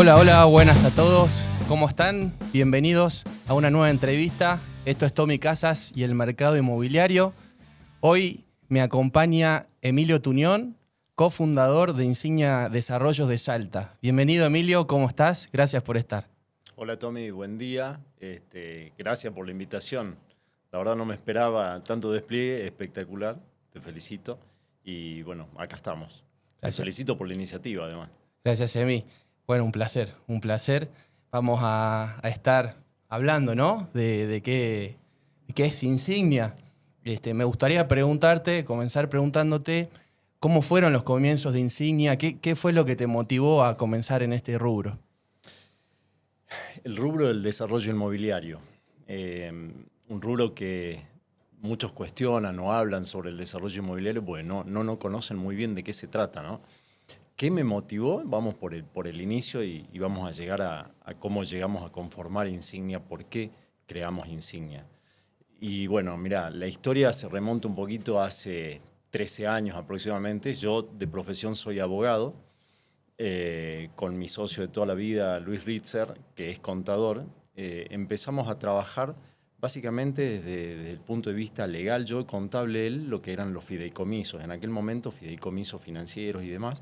Hola, hola, buenas a todos. ¿Cómo están? Bienvenidos a una nueva entrevista. Esto es Tommy Casas y el mercado inmobiliario. Hoy me acompaña Emilio Tuñón, cofundador de Insignia Desarrollos de Salta. Bienvenido, Emilio, ¿cómo estás? Gracias por estar. Hola Tommy, buen día. Gracias por la invitación. La verdad no me esperaba tanto despliegue, espectacular. Te felicito. Y bueno, acá estamos. Te Gracias. felicito por la iniciativa, además. Gracias, Emi. Bueno, un placer, un placer. Vamos a estar hablando, ¿no? De qué es Insignia. Me gustaría comenzar preguntándote cómo fueron los comienzos de Insignia, qué fue lo que te motivó a comenzar en este rubro. El rubro del desarrollo inmobiliario. Un rubro que muchos cuestionan o hablan sobre el desarrollo inmobiliario porque no conocen muy bien de qué se trata, ¿no? ¿Qué me motivó? Vamos por el inicio y vamos a llegar a cómo llegamos a conformar Insignia, por qué creamos Insignia. Y bueno, mira, la historia se remonta un poquito hace 13 años aproximadamente. Yo de profesión soy abogado, con mi socio de toda la vida, Luis Ritzer, que es contador. Empezamos a trabajar básicamente desde el punto de vista legal, yo contable él, lo que eran los fideicomisos. En aquel momento, fideicomisos financieros y demás.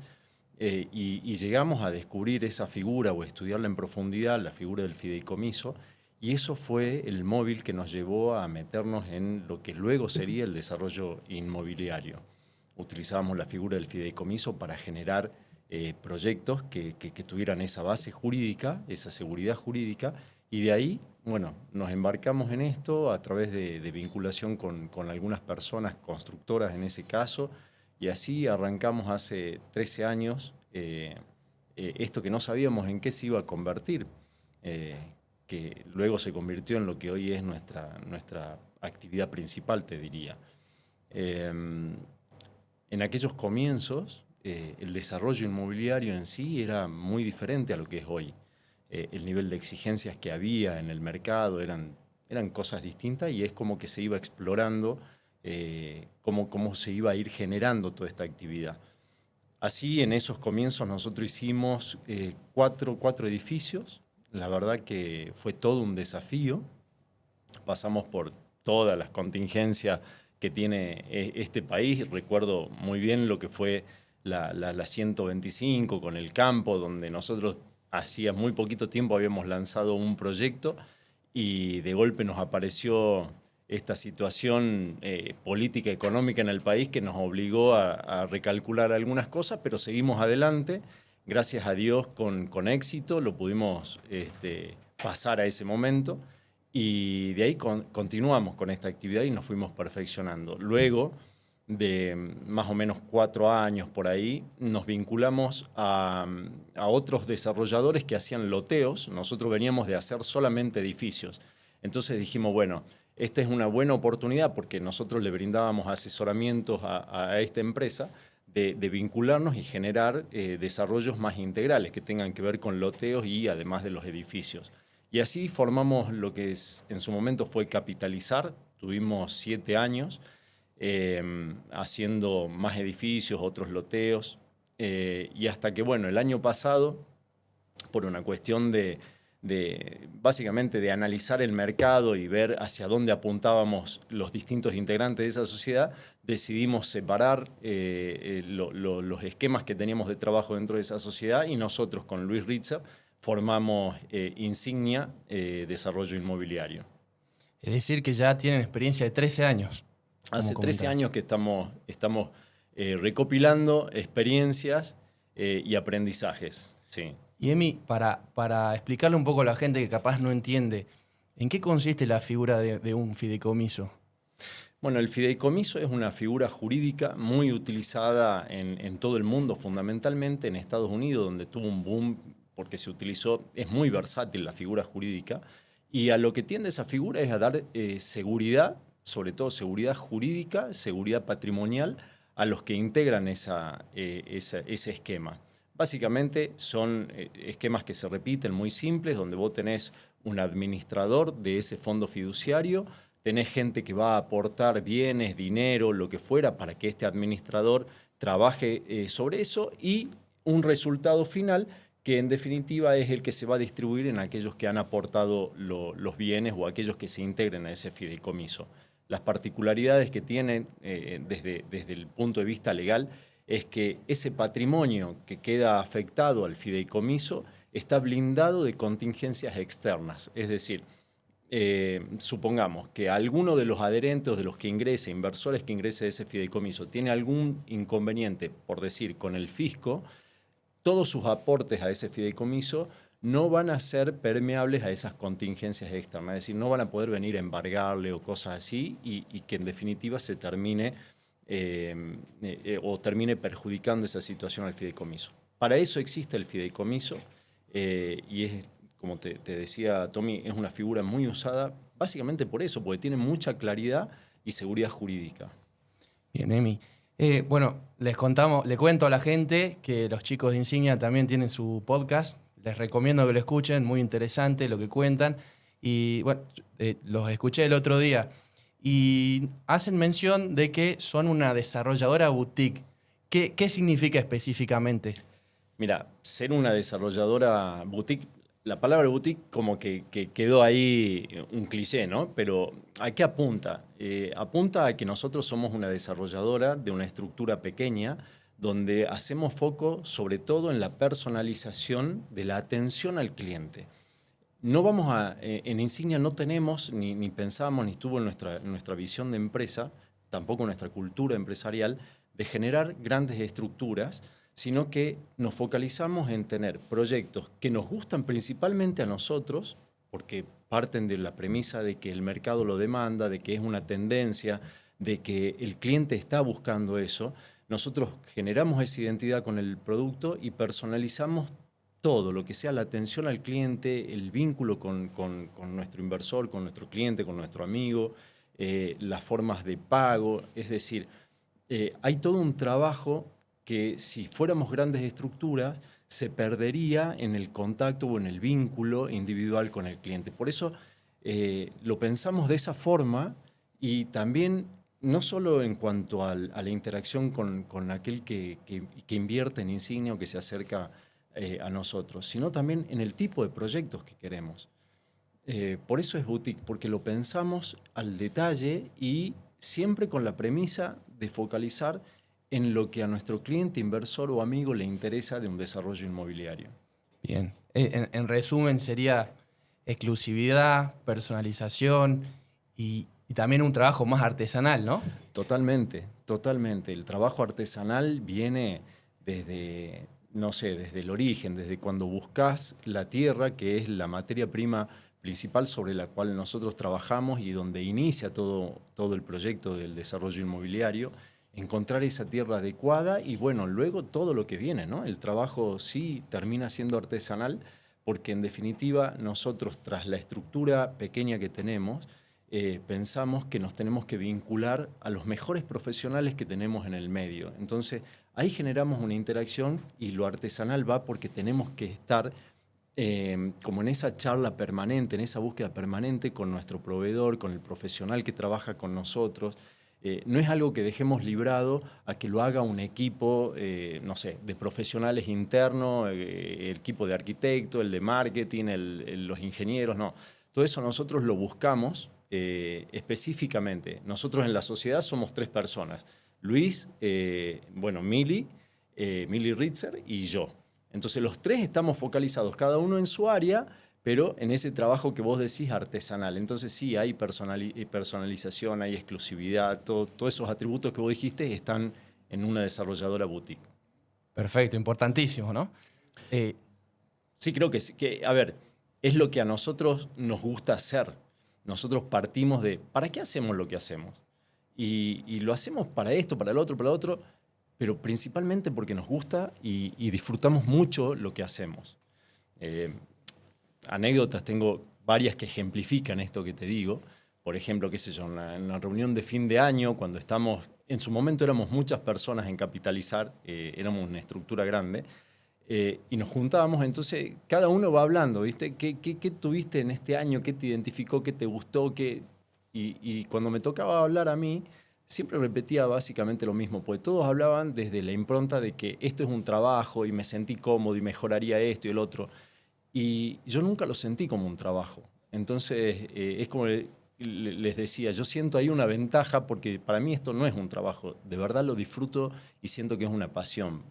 Y llegamos a descubrir esa figura o estudiarla en profundidad, la figura del fideicomiso, y eso fue el móvil que nos llevó a meternos en lo que luego sería el desarrollo inmobiliario. Utilizábamos la figura del fideicomiso para generar proyectos que tuvieran esa base jurídica, esa seguridad jurídica, y de ahí, bueno, nos embarcamos en esto a través de vinculación con algunas personas constructoras en ese caso, y así arrancamos hace 13 años esto que no sabíamos en qué se iba a convertir, que luego se convirtió en lo que hoy es nuestra actividad principal, te diría. En aquellos comienzos, el desarrollo inmobiliario en sí era muy diferente a lo que es hoy. El nivel de exigencias que había en el mercado eran cosas distintas y es como que se iba explorando cómo se iba a ir generando toda esta actividad. Así, en esos comienzos nosotros hicimos cuatro edificios. La verdad que fue todo un desafío. Pasamos por todas las contingencias que tiene este país. Recuerdo muy bien lo que fue la 125 con el campo, donde nosotros hacía muy poquito tiempo habíamos lanzado un proyecto y de golpe nos apareció esta situación política y económica en el país que nos obligó a recalcular algunas cosas, pero seguimos adelante. Gracias a Dios con éxito lo pudimos pasar a ese momento y de ahí continuamos con esta actividad y nos fuimos perfeccionando. Luego de más o menos 4 años por ahí, nos vinculamos a otros desarrolladores que hacían loteos. Nosotros veníamos de hacer solamente edificios. Entonces dijimos, bueno, esta es una buena oportunidad porque nosotros le brindábamos asesoramientos a esta empresa de vincularnos y generar desarrollos más integrales que tengan que ver con loteos y además de los edificios. Y así formamos lo que en su momento fue Capitalizar. Tuvimos 7 años haciendo más edificios, otros loteos, y hasta que, bueno, el año pasado, por una cuestión básicamente de analizar el mercado y ver hacia dónde apuntábamos los distintos integrantes de esa sociedad, decidimos separar los esquemas que teníamos de trabajo dentro de esa sociedad y nosotros con Luis Ritzer formamos Insignia Desarrollo Inmobiliario. Es decir, que ya tienen experiencia de 13 años. Hace 13 años que estamos recopilando experiencias y aprendizajes. Sí. Y Emi, para explicarle un poco a la gente que capaz no entiende, ¿en qué consiste la figura de un fideicomiso? Bueno, el fideicomiso es una figura jurídica muy utilizada en todo el mundo, fundamentalmente en Estados Unidos, donde tuvo un boom porque se utilizó, es muy versátil la figura jurídica, y a lo que tiende esa figura es a dar seguridad, sobre todo seguridad jurídica, seguridad patrimonial, a los que integran ese esquema. Básicamente son esquemas que se repiten muy simples, donde vos tenés un administrador de ese fondo fiduciario, tenés gente que va a aportar bienes, dinero, lo que fuera, para que este administrador trabaje sobre eso y un resultado final que en definitiva es el que se va a distribuir en aquellos que han aportado los bienes o aquellos que se integren a ese fideicomiso. Las particularidades que tienen desde el punto de vista legal es que ese patrimonio que queda afectado al fideicomiso está blindado de contingencias externas. Es decir, supongamos que alguno de los adherentes o de los que ingrese, inversores que ingrese a ese fideicomiso, tiene algún inconveniente, por decir, con el fisco, todos sus aportes a ese fideicomiso no van a ser permeables a esas contingencias externas. Es decir, no van a poder venir a embargarle o cosas así y que en definitiva se termine o termine perjudicando esa situación al fideicomiso. Para eso existe el fideicomiso y es, como te decía Tommy, es una figura muy usada básicamente por eso, porque tiene mucha claridad y seguridad jurídica. Bien, Emi. Bueno, le cuento a la gente que los chicos de Insignia también tienen su podcast. Les recomiendo que lo escuchen, muy interesante lo que cuentan. Y bueno, los escuché el otro día y hacen mención de que son una desarrolladora boutique. ¿Qué significa específicamente? Mira, ser una desarrolladora boutique, la palabra boutique como que quedó ahí un cliché, ¿no? Pero ¿a qué apunta? Apunta a que nosotros somos una desarrolladora de una estructura pequeña donde hacemos foco sobre todo en la personalización de la atención al cliente. No vamos en Insignia no tenemos, ni pensamos, ni estuvo en nuestra visión de empresa, tampoco en nuestra cultura empresarial, de generar grandes estructuras, sino que nos focalizamos en tener proyectos que nos gustan principalmente a nosotros, porque parten de la premisa de que el mercado lo demanda, de que es una tendencia, de que el cliente está buscando eso. Nosotros generamos esa identidad con el producto y personalizamos todo, lo que sea la atención al cliente, el vínculo con nuestro inversor, con nuestro cliente, con nuestro amigo, las formas de pago. Es decir, hay todo un trabajo que si fuéramos grandes estructuras se perdería en el contacto o en el vínculo individual con el cliente. Por eso lo pensamos de esa forma y también no solo en cuanto a la interacción con aquel que invierte en Insignia o que se acerca a nosotros, sino también en el tipo de proyectos que queremos. Por eso es boutique, porque lo pensamos al detalle y siempre con la premisa de focalizar en lo que a nuestro cliente, inversor o amigo le interesa de un desarrollo inmobiliario. Bien. En resumen, sería exclusividad, personalización y también un trabajo más artesanal, ¿no? Totalmente, totalmente. El trabajo artesanal viene desde, no sé, desde el origen, desde cuando buscas la tierra, que es la materia prima principal sobre la cual nosotros trabajamos y donde inicia todo el proyecto del desarrollo inmobiliario. Encontrar esa tierra adecuada y bueno, luego todo lo que viene, ¿no? El trabajo sí termina siendo artesanal porque en definitiva nosotros tras la estructura pequeña que tenemos pensamos que nos tenemos que vincular a los mejores profesionales que tenemos en el medio. Entonces ahí generamos una interacción y lo artesanal va porque tenemos que estar como en esa charla permanente, en esa búsqueda permanente con nuestro proveedor, con el profesional que trabaja con nosotros. No es algo que dejemos librado a que lo haga un equipo, no sé, de profesionales internos, el equipo de arquitecto, el de marketing, los ingenieros, no. Todo eso nosotros lo buscamos específicamente. Nosotros en la sociedad somos 3 personas. Luis, Mili Ritzer y yo. Entonces los 3 estamos focalizados, cada uno en su área, pero en ese trabajo que vos decís artesanal. Entonces sí, hay personalización, hay exclusividad, todos esos atributos que vos dijiste están en una desarrolladora boutique. Perfecto, importantísimo, ¿no? Sí, creo que, a ver, es lo que a nosotros nos gusta hacer. Nosotros partimos de, ¿para qué hacemos lo que hacemos? Y lo hacemos para esto, para el otro, pero principalmente porque nos gusta y disfrutamos mucho lo que hacemos. Anécdotas, tengo varias que ejemplifican esto que te digo. Por ejemplo, qué sé yo, en una reunión de fin de año, cuando estamos, en su momento éramos muchas personas en Capitalizar, éramos una estructura grande, y nos juntábamos, entonces cada uno va hablando, ¿viste? ¿Qué tuviste en este año? ¿Qué te identificó? ¿Qué te gustó? Y cuando me tocaba hablar a mí, siempre repetía básicamente lo mismo, porque todos hablaban desde la impronta de que esto es un trabajo y me sentí cómodo y mejoraría esto y el otro. Y yo nunca lo sentí como un trabajo. Entonces, es como les decía, yo siento ahí una ventaja porque para mí esto no es un trabajo. De verdad lo disfruto y siento que es una pasión.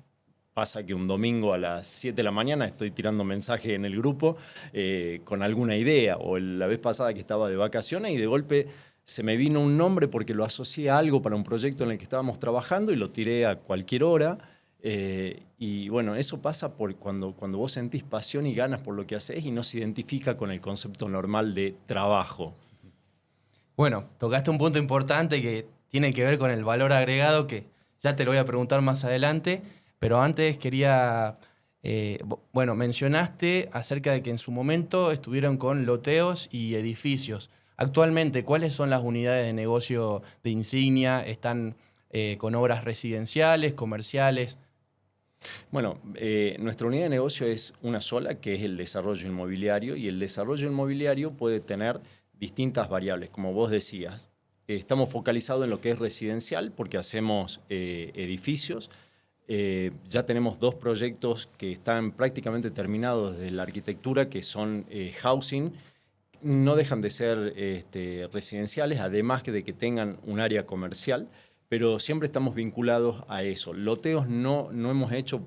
Pasa que un domingo a las 7 de la mañana estoy tirando mensajes en el grupo con alguna idea, o la vez pasada que estaba de vacaciones y de golpe se me vino un nombre porque lo asocié a algo para un proyecto en el que estábamos trabajando y lo tiré a cualquier hora. Y bueno, eso pasa por cuando vos sentís pasión y ganas por lo que haces y no se identifica con el concepto normal de trabajo. Bueno, tocaste un punto importante que tiene que ver con el valor agregado, que ya te lo voy a preguntar más adelante, pero antes quería, bueno, mencionaste acerca de que en su momento estuvieron con loteos y edificios. Actualmente, ¿cuáles son las unidades de negocio de Insignia? ¿Están con obras residenciales, comerciales? Bueno, nuestra unidad de negocio es una sola, que es el desarrollo inmobiliario, y el desarrollo inmobiliario puede tener distintas variables, como vos decías. Estamos focalizados en lo que es residencial porque hacemos edificios. Ya tenemos 2 proyectos que están prácticamente terminados de la arquitectura, que son housing. No dejan de ser residenciales, además de que tengan un área comercial, pero siempre estamos vinculados a eso. Loteos no hemos hecho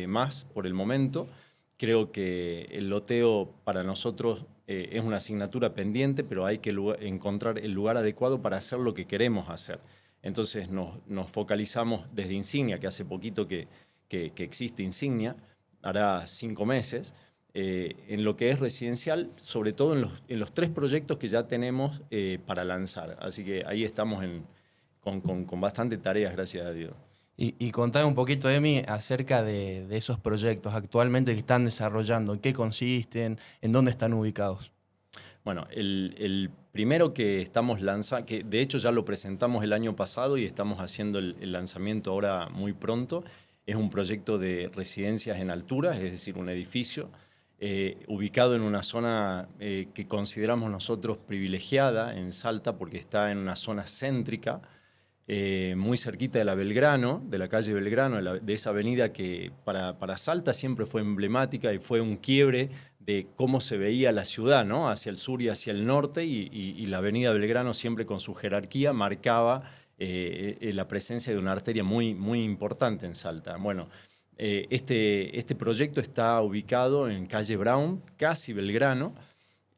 más por el momento. Creo que el loteo para nosotros es una asignatura pendiente, pero hay que encontrar el lugar adecuado para hacer lo que queremos hacer. Entonces nos focalizamos desde Insignia, que hace poquito que existe Insignia, hará 5 meses, en lo que es residencial, sobre todo en los 3 proyectos que ya tenemos para lanzar. Así que ahí estamos con bastante tareas, gracias a Dios. Y contame un poquito, Emi, acerca de esos proyectos actualmente que están desarrollando, en qué consisten, en dónde están ubicados. Bueno, el primero que estamos lanzando, que de hecho ya lo presentamos el año pasado y estamos haciendo el lanzamiento ahora muy pronto, es un proyecto de residencias en altura, es decir, un edificio ubicado en una zona que consideramos nosotros privilegiada en Salta porque está en una zona céntrica, muy cerquita de la Belgrano, de la calle Belgrano, de esa avenida que para Salta siempre fue emblemática y fue un quiebre de cómo se veía la ciudad, ¿no? Hacia el sur y hacia el norte, y la avenida Belgrano siempre con su jerarquía marcaba la presencia de una arteria muy, muy importante en Salta. Bueno, este proyecto está ubicado en calle Brown, casi Belgrano.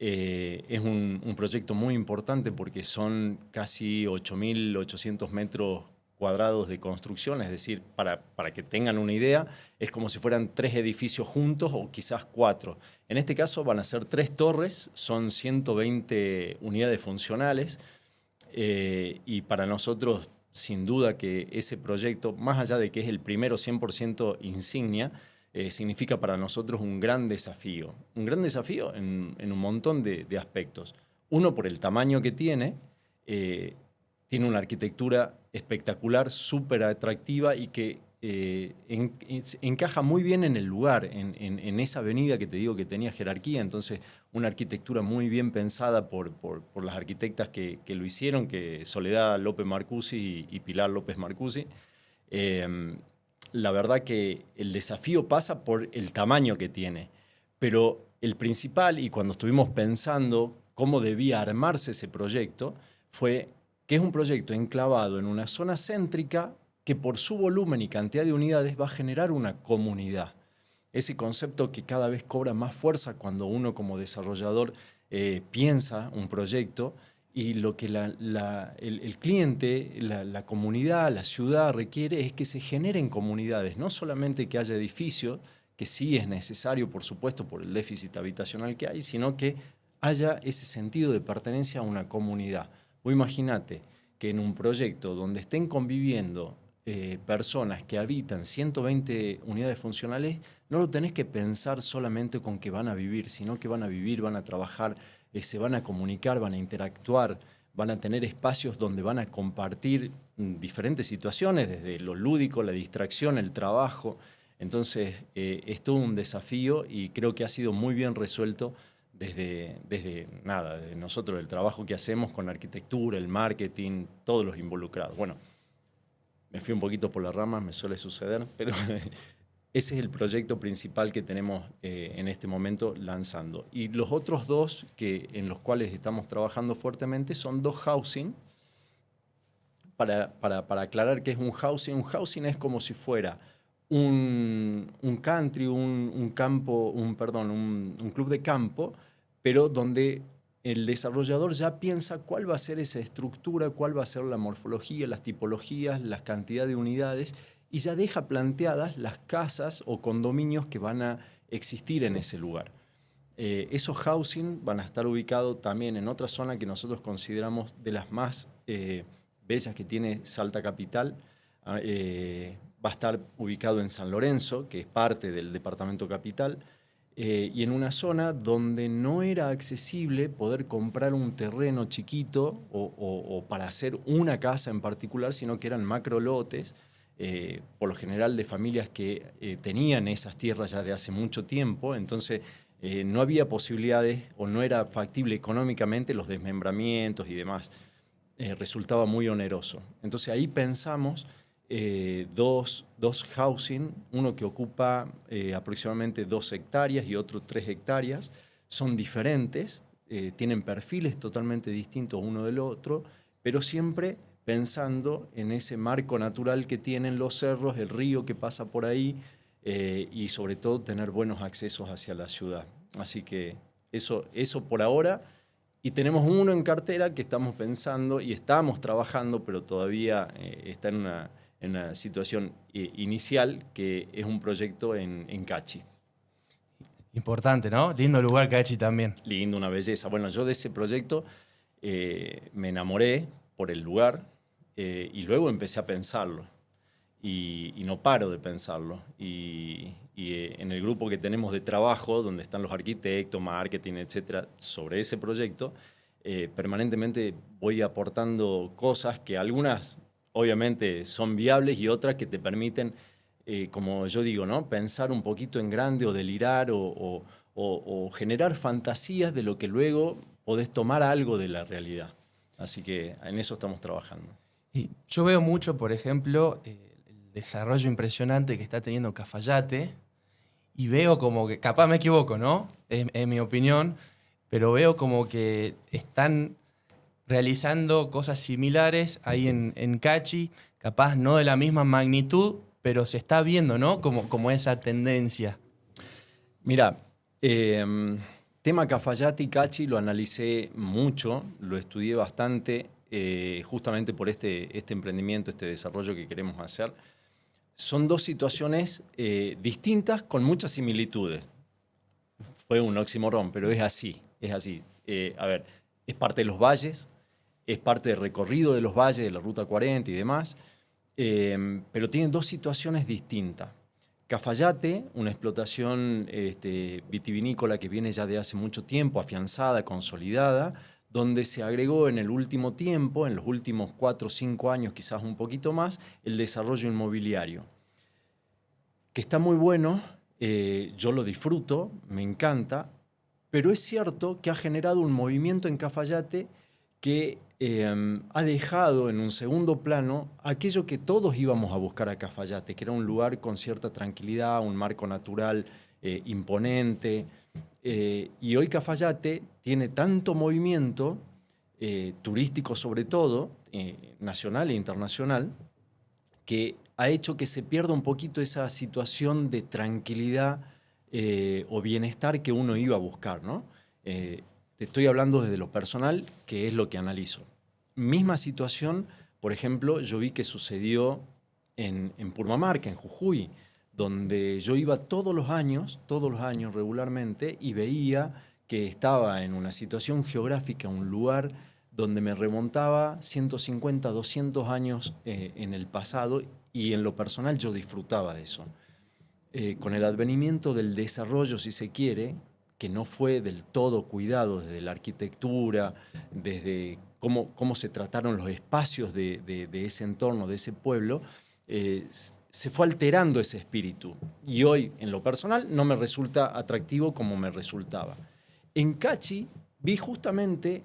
Es un proyecto muy importante porque son casi 8.800 metros cuadrados de construcción, es decir, para que tengan una idea, es como si fueran 3 edificios juntos o quizás 4. En este caso van a ser 3 torres, son 120 unidades funcionales y para nosotros, sin duda que ese proyecto, más allá de que es el primero 100% Insignia, significa para nosotros un gran desafío en un montón de aspectos. Uno, por el tamaño que tiene una arquitectura espectacular, súper atractiva y que encaja muy bien en el lugar, en esa avenida que te digo que tenía jerarquía. Entonces, una arquitectura muy bien pensada por las arquitectas que lo hicieron, que Soledad López Marcusi y Pilar López Marcusi. La verdad que el desafío pasa por el tamaño que tiene, pero el principal, y cuando estuvimos pensando cómo debía armarse ese proyecto, fue que es un proyecto enclavado en una zona céntrica que por su volumen y cantidad de unidades va a generar una comunidad. Ese concepto que cada vez cobra más fuerza cuando uno como desarrollador piensa un proyecto, y lo que el cliente, la comunidad, la ciudad requiere es que se generen comunidades, no solamente que haya edificios, que sí es necesario, por supuesto, por el déficit habitacional que hay, sino que haya ese sentido de pertenencia a una comunidad. O imagínate que en un proyecto donde estén conviviendo personas que habitan 120 unidades funcionales, no lo tenés que pensar solamente con que van a vivir, sino que van a vivir, van a trabajar, se van a comunicar, van a interactuar, van a tener espacios donde van a compartir diferentes situaciones, desde lo lúdico, la distracción, el trabajo. Entonces, es todo un desafío y creo que ha sido muy bien resuelto desde nosotros, el trabajo que hacemos con la arquitectura, el marketing, todos los involucrados. Bueno, me fui un poquito por las ramas, me suele suceder, pero ese es el proyecto principal que tenemos en este momento lanzando. Y los otros dos en los cuales estamos trabajando fuertemente son dos housing. Para aclarar qué es un housing es como si fuera un country, un club de campo, pero donde el desarrollador ya piensa cuál va a ser esa estructura, cuál va a ser la morfología, las tipologías, la cantidad de unidades, y ya deja planteadas las casas o condominios que van a existir en ese lugar. Esos housing van a estar ubicados también en otra zona que nosotros consideramos de las más bellas que tiene Salta Capital. Va a estar ubicado en San Lorenzo, que es parte del departamento capital, y en una zona donde no era accesible poder comprar un terreno chiquito o para hacer una casa en particular, sino que eran macrolotes, por lo general de familias que tenían esas tierras ya de hace mucho tiempo. Entonces no había posibilidades o no era factible económicamente los desmembramientos y demás. Resultaba muy oneroso. Entonces ahí pensamos dos housing, uno que ocupa aproximadamente 2 hectáreas y otro 3 hectáreas. Son diferentes, tienen perfiles totalmente distintos uno del otro, pero siempre pensando en ese marco natural que tienen los cerros, el río que pasa por ahí, y sobre todo tener buenos accesos hacia la ciudad. Así que eso por ahora. Y tenemos uno en cartera que estamos pensando y estamos trabajando, pero todavía está en una situación inicial, que es un proyecto en Cachi. Importante, ¿no? Lindo lugar Cachi también. Lindo, una belleza. Bueno, yo de ese proyecto me enamoré por el lugar y luego empecé a pensarlo. Y no paro de pensarlo. Y en el grupo que tenemos de trabajo, donde están los arquitectos, marketing, etcétera, sobre ese proyecto, permanentemente voy aportando cosas que algunas obviamente son viables y otras que te permiten, como yo digo, ¿no?, pensar un poquito en grande o delirar o generar fantasías de lo que luego podés tomar algo de la realidad. Así que en eso estamos trabajando. Y yo veo mucho, por ejemplo, el desarrollo impresionante que está teniendo Cafayate, y veo como que, capaz me equivoco, ¿no? Es mi opinión, pero veo como que están realizando cosas similares ahí en Cachi, capaz no de la misma magnitud, pero se está viendo, ¿no?, como esa tendencia. Mira, tema Cafayate y Cachi lo analicé mucho, lo estudié bastante, justamente por este emprendimiento, este desarrollo que queremos hacer. Son dos situaciones distintas con muchas similitudes. Fue un oxímoron, pero es así, es así. A ver, es parte de los valles, es parte del recorrido de los valles, de la Ruta 40 y demás, pero tienen dos situaciones distintas. Cafayate, una explotación vitivinícola que viene ya de hace mucho tiempo, afianzada, consolidada, donde se agregó en el último tiempo, en los últimos 4 o 5 años, quizás un poquito más, el desarrollo inmobiliario, que está muy bueno, yo lo disfruto, me encanta, pero es cierto que ha generado un movimiento en Cafayate que ha dejado en un segundo plano aquello que todos íbamos a buscar a Cafayate, que era un lugar con cierta tranquilidad, un marco natural imponente. Y hoy Cafayate tiene tanto movimiento, turístico sobre todo, nacional e internacional, que ha hecho que se pierda un poquito esa situación de tranquilidad o bienestar que uno iba a buscar, ¿no? Te estoy hablando desde lo personal, que es lo que analizo. Misma situación, por ejemplo, yo vi que sucedió en Purmamarca, en Jujuy, donde yo iba todos los años regularmente, y veía que estaba en una situación geográfica, un lugar donde me remontaba 150, 200 años en el pasado, y en lo personal yo disfrutaba de eso. Con el advenimiento del desarrollo, si se quiere, que no fue del todo cuidado desde la arquitectura, desde cómo se trataron los espacios de ese entorno, de ese pueblo, se fue alterando ese espíritu. Y hoy, en lo personal, no me resulta atractivo como me resultaba. En Cachi vi justamente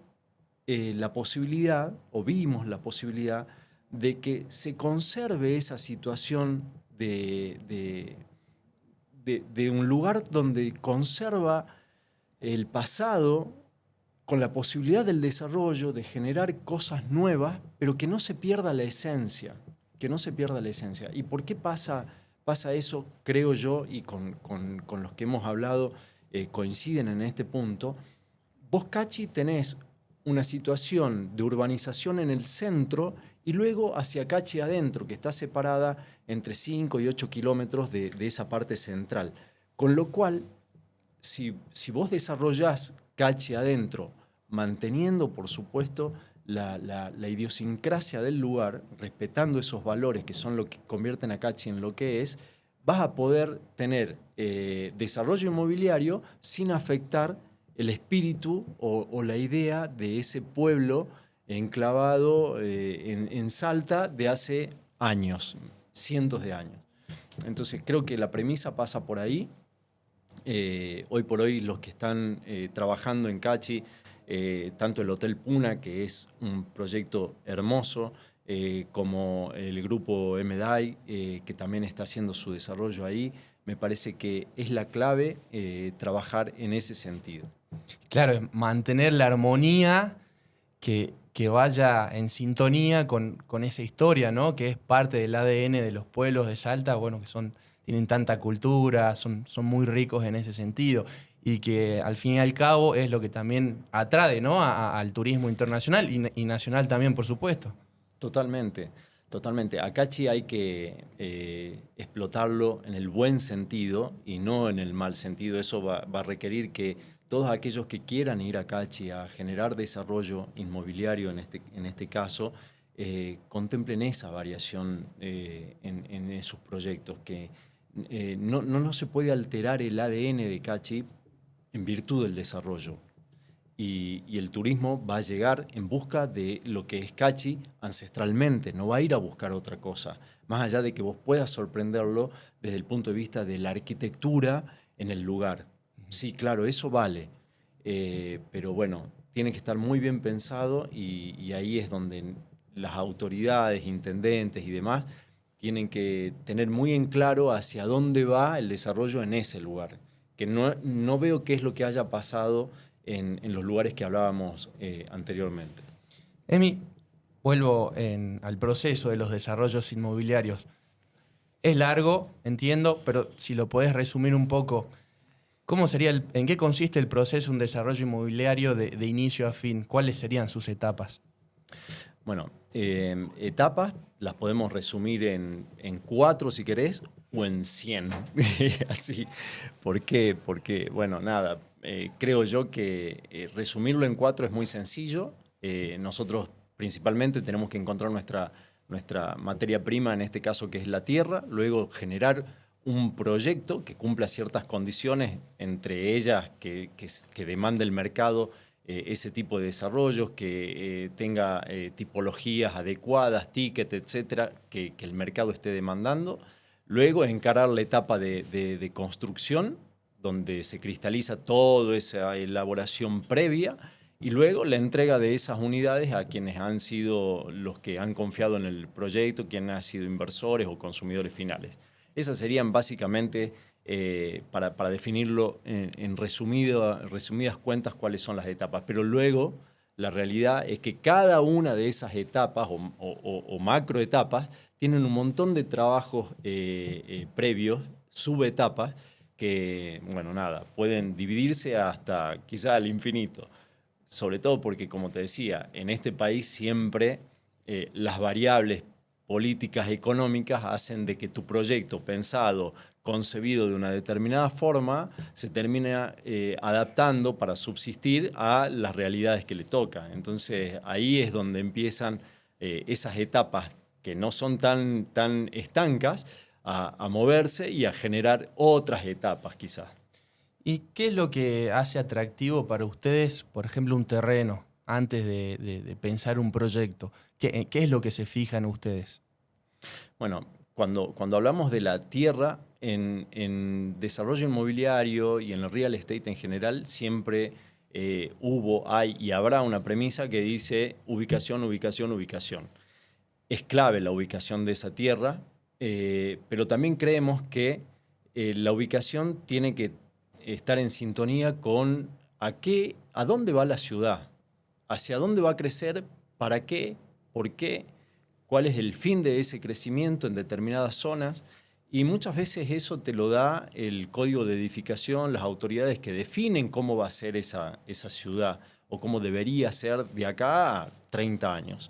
la posibilidad, o vimos la posibilidad, de que se conserve esa situación de un lugar donde conserva el pasado con la posibilidad del desarrollo, de generar cosas nuevas, pero que no se pierda la esencia, que no se pierda la esencia. ¿Y por qué pasa eso? Creo yo, y con los que hemos hablado coinciden en este punto. Vos, Cachi, tenés una situación de urbanización en el centro y luego hacia Cachi adentro, que está separada entre 5 y 8 kilómetros de esa parte central. Con lo cual, si vos desarrollás Cachi adentro, manteniendo, por supuesto, la idiosincrasia del lugar, respetando esos valores que son lo que convierten a Cachi en lo que es, vas a poder tener desarrollo inmobiliario sin afectar el espíritu o la idea de ese pueblo enclavado en Salta de hace años, cientos de años. Entonces creo que la premisa pasa por ahí. Hoy por hoy los que están trabajando en Cachi, tanto el Hotel Puna, que es un proyecto hermoso, como el grupo MDAI, que también está haciendo su desarrollo ahí, me parece que es la clave trabajar en ese sentido. Claro, es mantener la armonía que vaya en sintonía con esa historia, ¿no? Que es parte del ADN de los pueblos de Salta, bueno, tienen tanta cultura, son muy ricos en ese sentido. Y que al fin y al cabo es lo que también atrae, ¿no? Al turismo internacional y nacional también, por supuesto. Totalmente, totalmente. A Cachi hay que explotarlo en el buen sentido y no en el mal sentido. Eso va a requerir que todos aquellos que quieran ir a Cachi a generar desarrollo inmobiliario en este caso, contemplen esa variación en esos proyectos, que no se puede alterar el ADN de Cachi en virtud del desarrollo. Y el turismo va a llegar en busca de lo que es Cachi ancestralmente, no va a ir a buscar otra cosa, más allá de que vos puedas sorprenderlo desde el punto de vista de la arquitectura en el lugar. Sí, claro, eso vale, pero bueno, tiene que estar muy bien pensado y ahí es donde las autoridades, intendentes y demás tienen que tener muy en claro hacia dónde va el desarrollo en ese lugar, que no veo qué es lo que haya pasado en los lugares que hablábamos anteriormente. Emi, vuelvo al proceso de los desarrollos inmobiliarios. Es largo, entiendo, pero si lo podés resumir un poco, ¿en qué consiste el proceso de un desarrollo inmobiliario de inicio a fin? ¿Cuáles serían sus etapas? Bueno, etapas las podemos resumir en 4 si querés, o en 100. Así. ¿Por qué? Porque, bueno, nada, creo yo que resumirlo en 4 es muy sencillo. Nosotros principalmente tenemos que encontrar nuestra materia prima, en este caso que es la tierra, luego generar un proyecto que cumpla ciertas condiciones, entre ellas que demande el mercado ese tipo de desarrollos, que tenga tipologías adecuadas, tickets, etcétera, que el mercado esté demandando. Luego encarar la etapa de construcción, donde se cristaliza toda esa elaboración previa, y luego la entrega de esas unidades a quienes han sido los que han confiado en el proyecto, quienes han sido inversores o consumidores finales. Esas serían básicamente, para definirlo en resumidas cuentas, cuáles son las etapas. Pero luego la realidad es que cada una de esas etapas o macroetapas tienen un montón de trabajos previos, subetapas, que, bueno, nada, pueden dividirse hasta quizá al infinito. Sobre todo porque, como te decía, en este país siempre las variables políticas económicas hacen de que tu proyecto pensado, concebido de una determinada forma, se termina adaptando para subsistir a las realidades que le toca. Entonces ahí es donde empiezan esas etapas que no son tan estancas a moverse y a generar otras etapas quizás. ¿Y qué es lo que hace atractivo para ustedes, por ejemplo, un terreno antes de pensar un proyecto? ¿Qué es lo que se fijan ustedes? Bueno, cuando hablamos de la tierra, en desarrollo inmobiliario y en el real estate en general, siempre hubo, hay y habrá una premisa que dice ubicación, ubicación, ubicación. Es clave la ubicación de esa tierra, pero también creemos que la ubicación tiene que estar en sintonía con a dónde va la ciudad, hacia dónde va a crecer, para qué, por qué, cuál es el fin de ese crecimiento en determinadas zonas. Y muchas veces eso te lo da el código de edificación, las autoridades que definen cómo va a ser esa ciudad o cómo debería ser de acá a 30 años.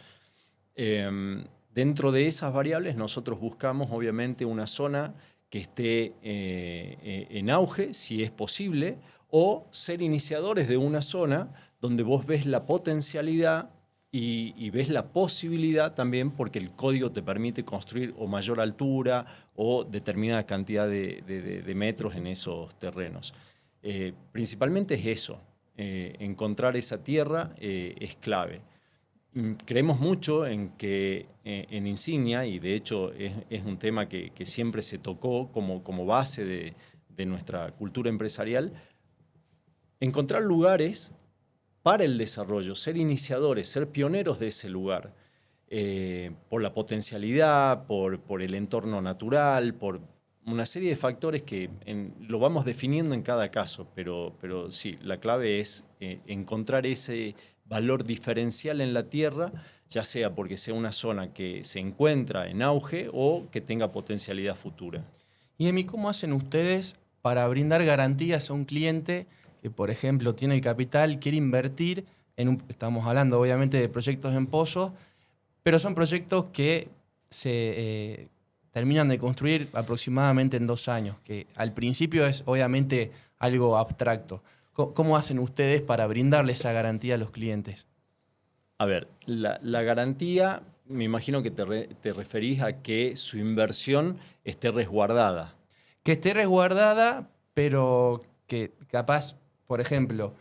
Dentro de esas variables nosotros buscamos obviamente una zona que esté en auge, si es posible, o ser iniciadores de una zona donde vos ves la potencialidad y ves la posibilidad también, porque el código te permite construir o mayor altura o determinada cantidad de metros en esos terrenos. Principalmente es eso, encontrar esa tierra es clave. Creemos mucho en que en Insignia, y de hecho es un tema que siempre se tocó como base de nuestra cultura empresarial, encontrar lugares para el desarrollo, ser iniciadores, ser pioneros de ese lugar, por la potencialidad, por el entorno natural, por una serie de factores que lo vamos definiendo en cada caso, pero sí, la clave es encontrar ese valor diferencial en la tierra, ya sea porque sea una zona que se encuentra en auge o que tenga potencialidad futura. Y Emi, ¿cómo hacen ustedes para brindar garantías a un cliente que, por ejemplo, tiene el capital, quiere invertir estamos hablando obviamente de proyectos en pozos, pero son proyectos que se terminan de construir aproximadamente en 2 años, que al principio es obviamente algo abstracto. ¿Cómo hacen ustedes para brindarle esa garantía a los clientes? A ver, la garantía, me imagino que te referís a que su inversión esté resguardada. Que esté resguardada, pero que capaz, por ejemplo,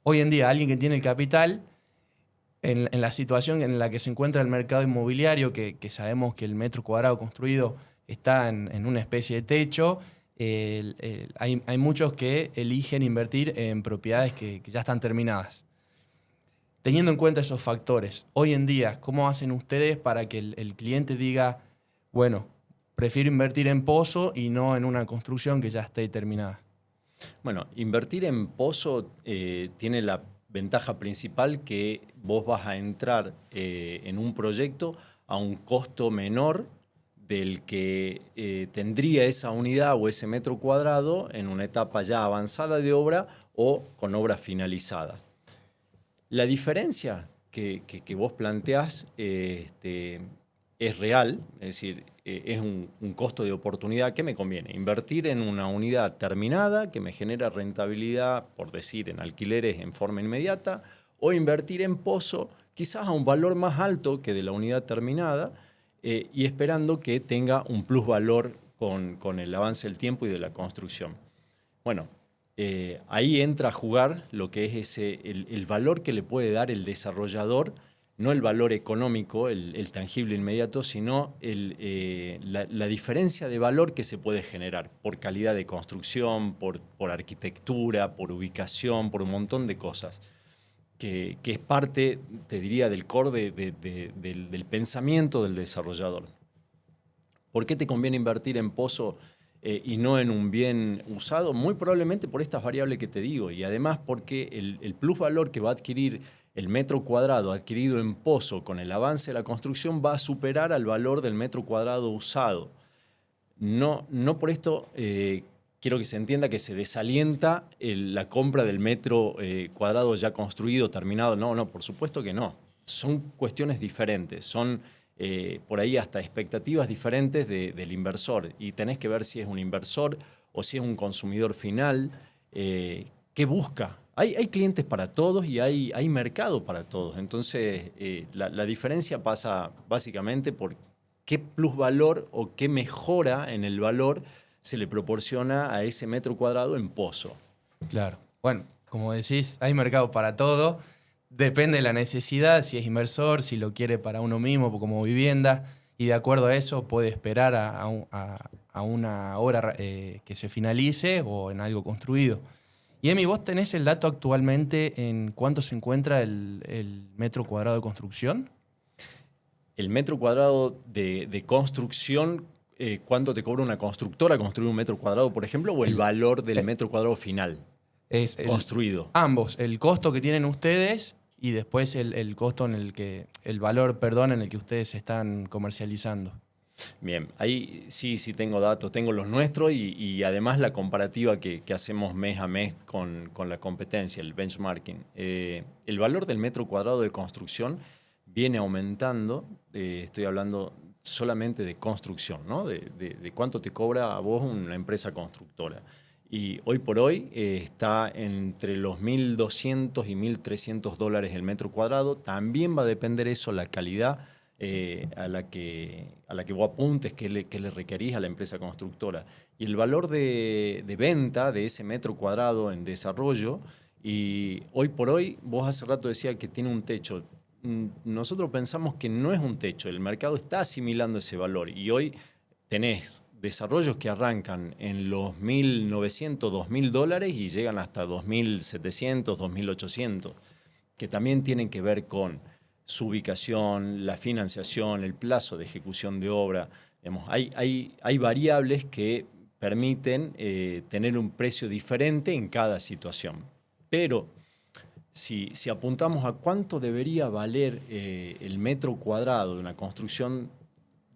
hoy en día alguien que tiene el capital, en la situación en la que se encuentra el mercado inmobiliario, que sabemos que el metro cuadrado construido está en una especie de techo, hay muchos que eligen invertir en propiedades que ya están terminadas. Teniendo en cuenta esos factores, hoy en día, ¿cómo hacen ustedes para que el cliente diga, bueno, prefiero invertir en pozo y no en una construcción que ya esté terminada? Bueno, invertir en pozo tiene la ventaja principal que vos vas a entrar en un proyecto a un costo menor del que tendría esa unidad o ese metro cuadrado en una etapa ya avanzada de obra o con obra finalizada. La diferencia que vos planteás es real, es decir, es un costo de oportunidad. ¿Qué me conviene? Invertir en una unidad terminada que me genera rentabilidad, por decir, en alquileres en forma inmediata, o invertir en pozo quizás a un valor más alto que de la unidad terminada y esperando que tenga un plusvalor con el avance del tiempo y de la construcción. Bueno, ahí entra a jugar lo que es el valor que le puede dar el desarrollador, no el valor económico, el tangible inmediato, sino la diferencia de valor que se puede generar por calidad de construcción, por arquitectura, por ubicación, por un montón de cosas, que es parte, te diría, del core del pensamiento del desarrollador. ¿Por qué te conviene invertir en pozo y no en un bien usado? Muy probablemente por estas variables que te digo, y además porque el plusvalor que va a adquirir el metro cuadrado adquirido en pozo con el avance de la construcción va a superar al valor del metro cuadrado usado. No por esto quiero que se entienda que se desalienta la compra del metro cuadrado ya construido, terminado. No, por supuesto que no. Son cuestiones diferentes, son por ahí hasta expectativas diferentes del inversor. Y tenés que ver si es un inversor o si es un consumidor final. ¿Qué busca? Hay clientes para todos y hay mercado para todos. Entonces, la diferencia pasa básicamente por qué plusvalor o qué mejora en el valor se le proporciona a ese metro cuadrado en pozo. Claro. Bueno, como decís, hay mercado para todo. Depende de la necesidad, si es inversor, si lo quiere para uno mismo como vivienda. Y de acuerdo a eso puede esperar a una obra que se finalice o en algo construido. Y Emi, ¿vos tenés el dato actualmente en cuánto se encuentra el metro cuadrado de construcción? El metro cuadrado de construcción, ¿cuánto te cobra una constructora construir un metro cuadrado, por ejemplo, o el El, valor del eh, metro cuadrado final es construido? ambos, el costo que tienen ustedes y después el costo el valor, perdón, en el que ustedes están comercializando. Bien, ahí sí tengo datos, tengo los nuestros y además la comparativa que hacemos mes a mes con la competencia, el benchmarking. El valor del metro cuadrado de construcción viene aumentando, estoy hablando solamente de construcción, ¿no? De cuánto te cobra a vos una empresa constructora. Y hoy por hoy está entre los 1.200 y 1.300 dólares el metro cuadrado. También va a depender eso, la calidad a la que vos apuntes, que le requerís a la empresa constructora. Y el valor de venta de ese metro cuadrado en desarrollo, y hoy por hoy, vos hace rato decías que tiene un techo. Nosotros pensamos que no es un techo, el mercado está asimilando ese valor y hoy tenés desarrollos que arrancan en los 1.900, 2.000 dólares y llegan hasta 2.700, 2.800, que también tienen que ver con su ubicación, la financiación, el plazo de ejecución de obra. Digamos, hay variables que permiten tener un precio diferente en cada situación. Pero si apuntamos a cuánto debería valer el metro cuadrado de una construcción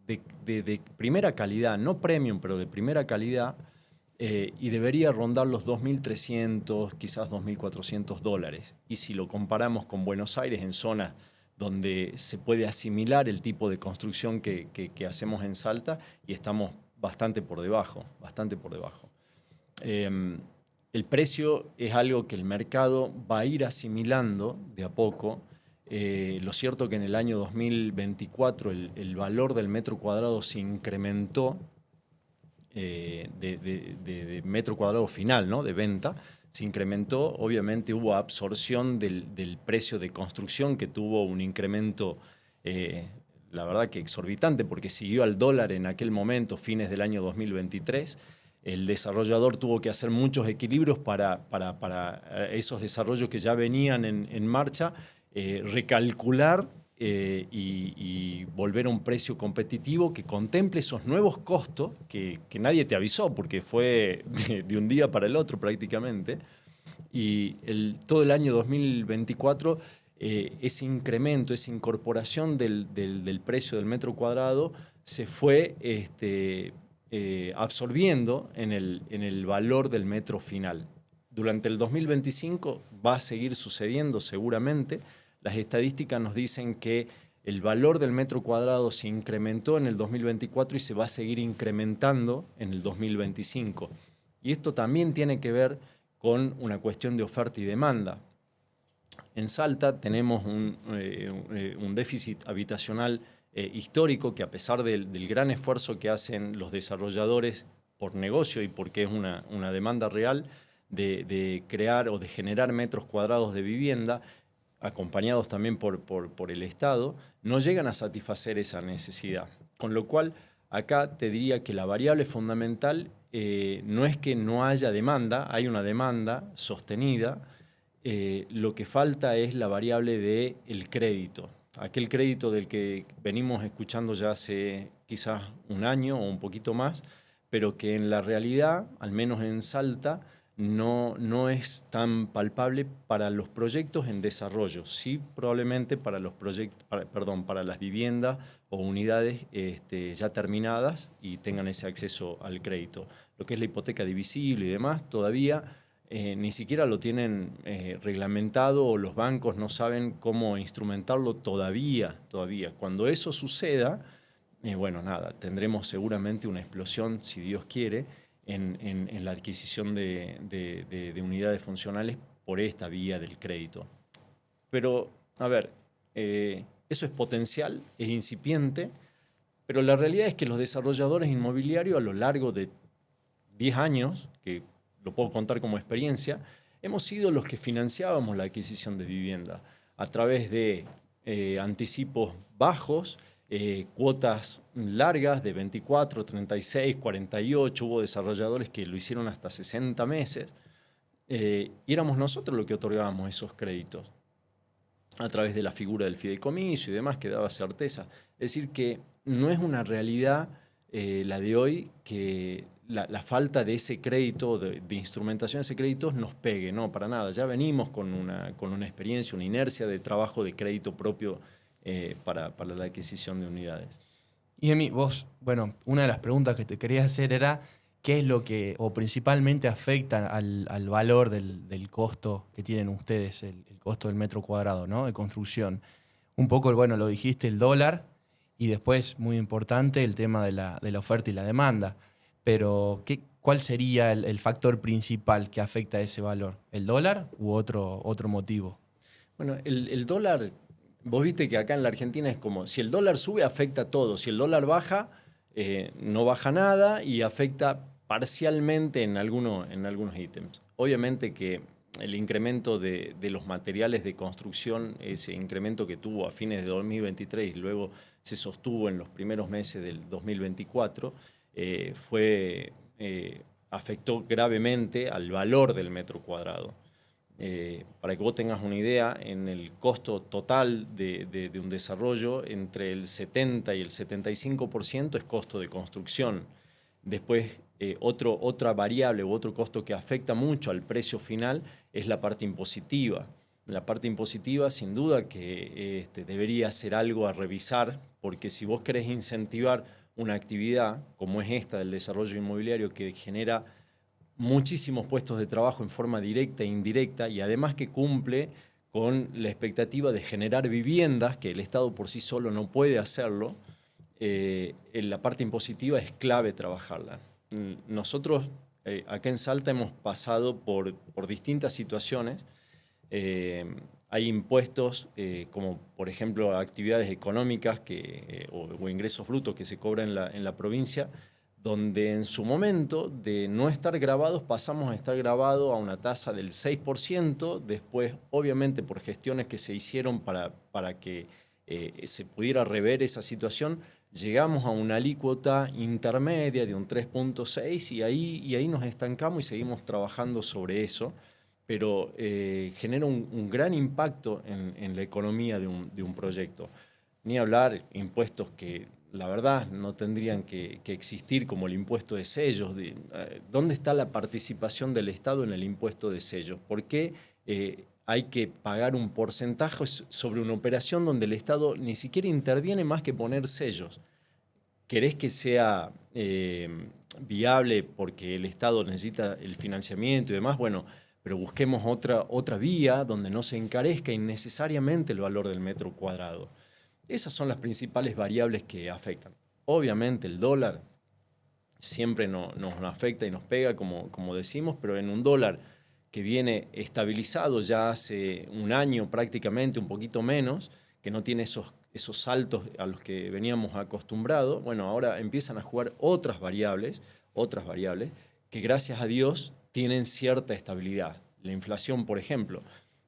de primera calidad, no premium, pero de primera calidad, y debería rondar los 2.300, quizás 2.400 dólares. Y si lo comparamos con Buenos Aires, en zonas donde se puede asimilar el tipo de construcción que hacemos en Salta, y estamos bastante por debajo, bastante por debajo. El precio es algo que el mercado va a ir asimilando de a poco. Lo cierto que en el año 2024 el valor del metro cuadrado se incrementó de metro cuadrado final, ¿no? De venta, se incrementó. Obviamente hubo absorción del precio de construcción, que tuvo un incremento, la verdad que exorbitante, porque siguió al dólar en aquel momento, fines del año 2023. El desarrollador tuvo que hacer muchos equilibrios para esos desarrollos que ya venían en marcha, recalcular y volver a un precio competitivo que contemple esos nuevos costos que nadie te avisó, porque fue de un día para el otro prácticamente. Y todo el año 2024, ese incremento, esa incorporación del precio del metro cuadrado se fue absorbiendo en el valor del metro final. Durante el 2025 va a seguir sucediendo seguramente. Las estadísticas nos dicen que el valor del metro cuadrado se incrementó en el 2024 y se va a seguir incrementando en el 2025. Y esto también tiene que ver con una cuestión de oferta y demanda. En Salta tenemos un déficit habitacional histórico que, a pesar del gran esfuerzo que hacen los desarrolladores por negocio y porque es una demanda real de crear o de generar metros cuadrados de vivienda, acompañados también por el Estado, no llegan a satisfacer esa necesidad. Con lo cual, acá te diría que la variable fundamental no es que no haya demanda, hay una demanda sostenida. Lo que falta es la variable del crédito. Aquel crédito del que venimos escuchando ya hace quizás un año o un poquito más, pero que en la realidad, al menos en Salta, no es tan palpable para los proyectos en desarrollo. Sí, probablemente para los proyectos, para las viviendas o unidades ya terminadas y tengan ese acceso al crédito. Lo que es la hipoteca divisible y demás, todavía ni siquiera lo tienen reglamentado, o los bancos no saben cómo instrumentarlo todavía. Cuando eso suceda, bueno, nada, tendremos seguramente una explosión, si Dios quiere, en la adquisición de unidades funcionales por esta vía del crédito. Pero, a ver, eso es potencial, es incipiente, pero la realidad es que los desarrolladores inmobiliarios, a lo largo de 10 años, que lo puedo contar como experiencia, hemos sido los que financiábamos la adquisición de vivienda a través de anticipos bajos, cuotas largas de 24, 36, 48, hubo desarrolladores que lo hicieron hasta 60 meses, Y éramos nosotros los que otorgábamos esos créditos a través de la figura del fideicomiso y demás, que daba certeza. Es decir, que no es una realidad la de hoy que la falta de ese crédito, de instrumentación de ese crédito nos pegue, no, para nada. Ya venimos con una experiencia, una inercia de trabajo de crédito propio para la adquisición de unidades. Y Emi, vos, bueno, una de las preguntas que te quería hacer era qué es lo que, o principalmente afecta al valor del costo que tienen ustedes, el costo del metro cuadrado, ¿no? De construcción. Un poco, bueno, lo dijiste, el dólar, y después, muy importante, el tema de la oferta y la demanda. Pero, ¿cuál sería el factor principal que afecta a ese valor? ¿El dólar u otro motivo? Bueno, el dólar, vos viste que acá en la Argentina es como, si el dólar sube, afecta a todo. Si el dólar baja, no baja nada y afecta parcialmente en algunos ítems. Obviamente que el incremento de los materiales de construcción, ese incremento que tuvo a fines de 2023 y luego se sostuvo en los primeros meses del 2024, afectó gravemente al valor del metro cuadrado. Para que vos tengas una idea, en el costo total de un desarrollo, entre el 70 y el 75% es costo de construcción. Después, otra variable u otro costo que afecta mucho al precio final es la parte impositiva. La parte impositiva, sin duda, que debería ser algo a revisar, porque si vos querés incentivar una actividad como es esta del desarrollo inmobiliario que genera muchísimos puestos de trabajo en forma directa e indirecta y además que cumple con la expectativa de generar viviendas, que el Estado por sí solo no puede hacerlo, en la parte impositiva es clave trabajarla. Nosotros acá en Salta hemos pasado por distintas situaciones. Hay impuestos como por ejemplo actividades económicas o ingresos brutos que se cobran en la provincia, donde en su momento de no estar grabados pasamos a estar grabados a una tasa del 6%, después obviamente por gestiones que se hicieron para que se pudiera rever esa situación, llegamos a una alícuota intermedia de un 3,6 y ahí nos estancamos y seguimos trabajando sobre eso, pero genera un gran impacto en la economía de un proyecto. Ni hablar impuestos que la verdad no tendrían que existir, como el impuesto de sellos. ¿Dónde está la participación del Estado en el impuesto de sellos? ¿Por qué hay que pagar un porcentaje sobre una operación donde el Estado ni siquiera interviene más que poner sellos? ¿Querés que sea viable porque el Estado necesita el financiamiento y demás? Bueno, pero busquemos otra vía donde no se encarezca innecesariamente el valor del metro cuadrado. Esas son las principales variables que afectan. Obviamente el dólar siempre nos afecta y nos pega, como decimos, pero en un dólar que viene estabilizado ya hace un año prácticamente, un poquito menos, que no tiene esos saltos a los que veníamos acostumbrados, bueno, ahora empiezan a jugar otras variables que gracias a Dios tienen cierta estabilidad. La inflación, por ejemplo,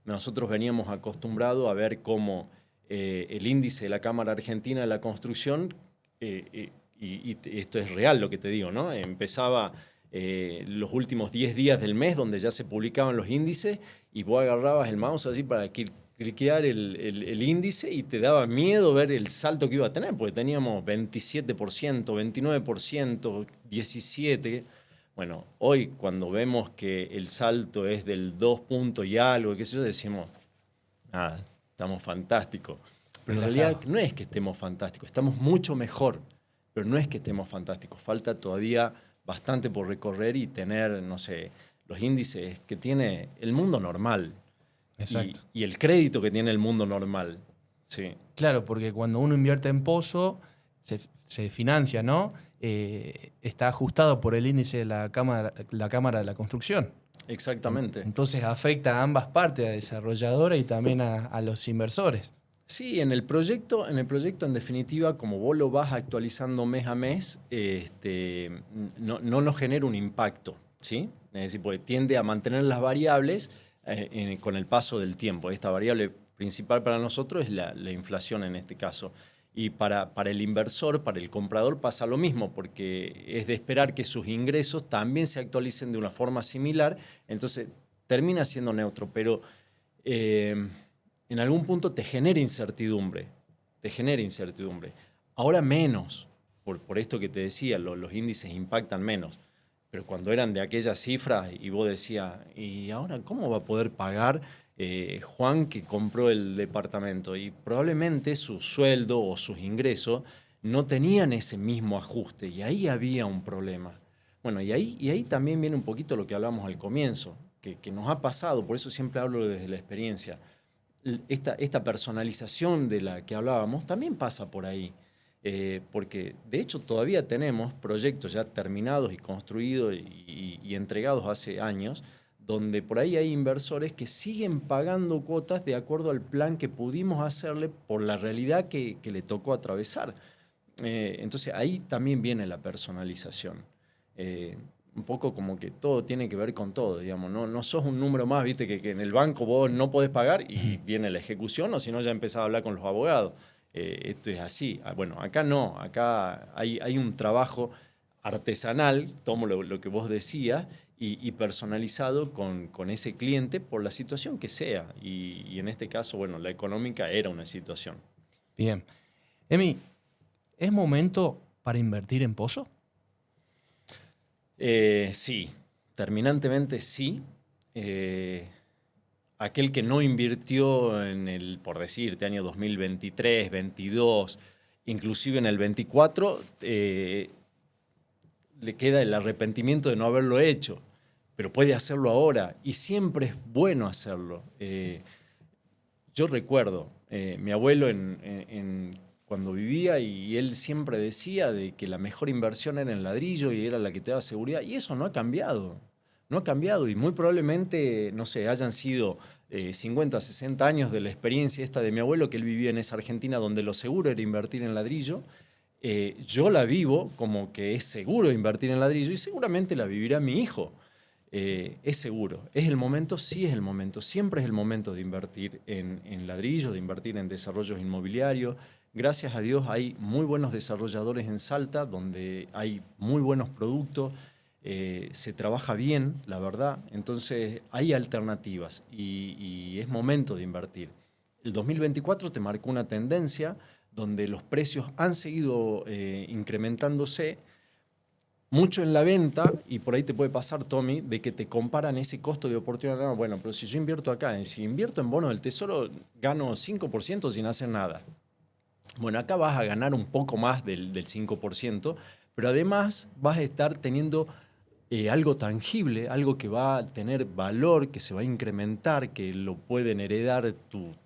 nosotros veníamos acostumbrados a ver cómo el índice de la Cámara Argentina de la Construcción, y esto es real lo que te digo, ¿no? Empezaba los últimos 10 días del mes donde ya se publicaban los índices y vos agarrabas el mouse así para cliquear el índice y te daba miedo ver el salto que iba a tener, porque teníamos 27%, 29%, 17%. Bueno, hoy cuando vemos que el salto es del 2 puntos y algo, qué sé yo, decimos, nada, estamos fantásticos. Pero en realidad no es que estemos fantásticos, estamos mucho mejor, pero no es que estemos fantásticos. Falta todavía bastante por recorrer y tener, no sé, los índices que tiene el mundo normal. Exacto. Y el crédito que tiene el mundo normal. Sí. Claro, porque cuando uno invierte en pozo, se financia, ¿no? Está ajustado por el índice de la Cámara de la Construcción. Exactamente. Entonces afecta a ambas partes, a desarrolladora y también a los inversores. Sí, en el proyecto en definitiva, como vos lo vas actualizando mes a mes, no nos genera un impacto, ¿sí? Es decir, porque tiende a mantener las variables con el paso del tiempo. Esta variable principal para nosotros es la inflación en este caso. Y para el inversor, para el comprador pasa lo mismo, porque es de esperar que sus ingresos también se actualicen de una forma similar, entonces termina siendo neutro, pero en algún punto te genera incertidumbre. Ahora menos, por esto que te decía, los índices impactan menos. Pero cuando eran de aquellas cifras y vos decías, ¿y ahora cómo va a poder pagar Juan que compró el departamento? Y probablemente su sueldo o sus ingresos no tenían ese mismo ajuste y ahí había un problema. Bueno, y ahí también viene un poquito lo que hablamos al comienzo, que nos ha pasado, por eso siempre hablo desde la experiencia. Esta personalización de la que hablábamos también pasa por ahí. Porque de hecho todavía tenemos proyectos ya terminados y construidos y entregados hace años, donde por ahí hay inversores que siguen pagando cuotas de acuerdo al plan que pudimos hacerle por la realidad que le tocó atravesar. Entonces ahí también viene la personalización. Un poco como que todo tiene que ver con todo, digamos. No sos un número más, viste, que en el banco vos no podés pagar y viene la ejecución, o si no ya empezás a hablar con los abogados. Esto es así. Bueno, acá no, acá hay un trabajo artesanal, tomo lo que vos decías, y personalizado con ese cliente por la situación que sea. Y en este caso, bueno, la económica era una situación. Bien. Emi, ¿es momento para invertir en Pozo? Sí, terminantemente sí. Aquel que no invirtió en el, por decirte, año 2023, 22, inclusive en el 24, le queda el arrepentimiento de no haberlo hecho, pero puede hacerlo ahora y siempre es bueno hacerlo. Yo recuerdo, mi abuelo cuando vivía y él siempre decía de que la mejor inversión era en ladrillo y era la que te daba seguridad, y eso no ha cambiado. No ha cambiado y muy probablemente, no sé, hayan sido 50, 60 años de la experiencia esta de mi abuelo, que él vivía en esa Argentina donde lo seguro era invertir en ladrillo. Yo la vivo como que es seguro invertir en ladrillo y seguramente la vivirá mi hijo. Es seguro. ¿Es el momento? Sí es el momento. Siempre es el momento de invertir en ladrillo, de invertir en desarrollos inmobiliarios. Gracias a Dios hay muy buenos desarrolladores en Salta, donde hay muy buenos productos. Se trabaja bien, la verdad. Entonces hay alternativas y es momento de invertir. El 2024 te marcó una tendencia donde los precios han seguido incrementándose, mucho en la venta, y por ahí te puede pasar, Tommy, de que te comparan ese costo de oportunidad. No, bueno, pero si yo invierto acá, si invierto en bonos del Tesoro, gano 5% sin hacer nada. Bueno, acá vas a ganar un poco más del 5%, pero además vas a estar teniendo algo tangible, algo que va a tener valor, que se va a incrementar, que lo pueden heredar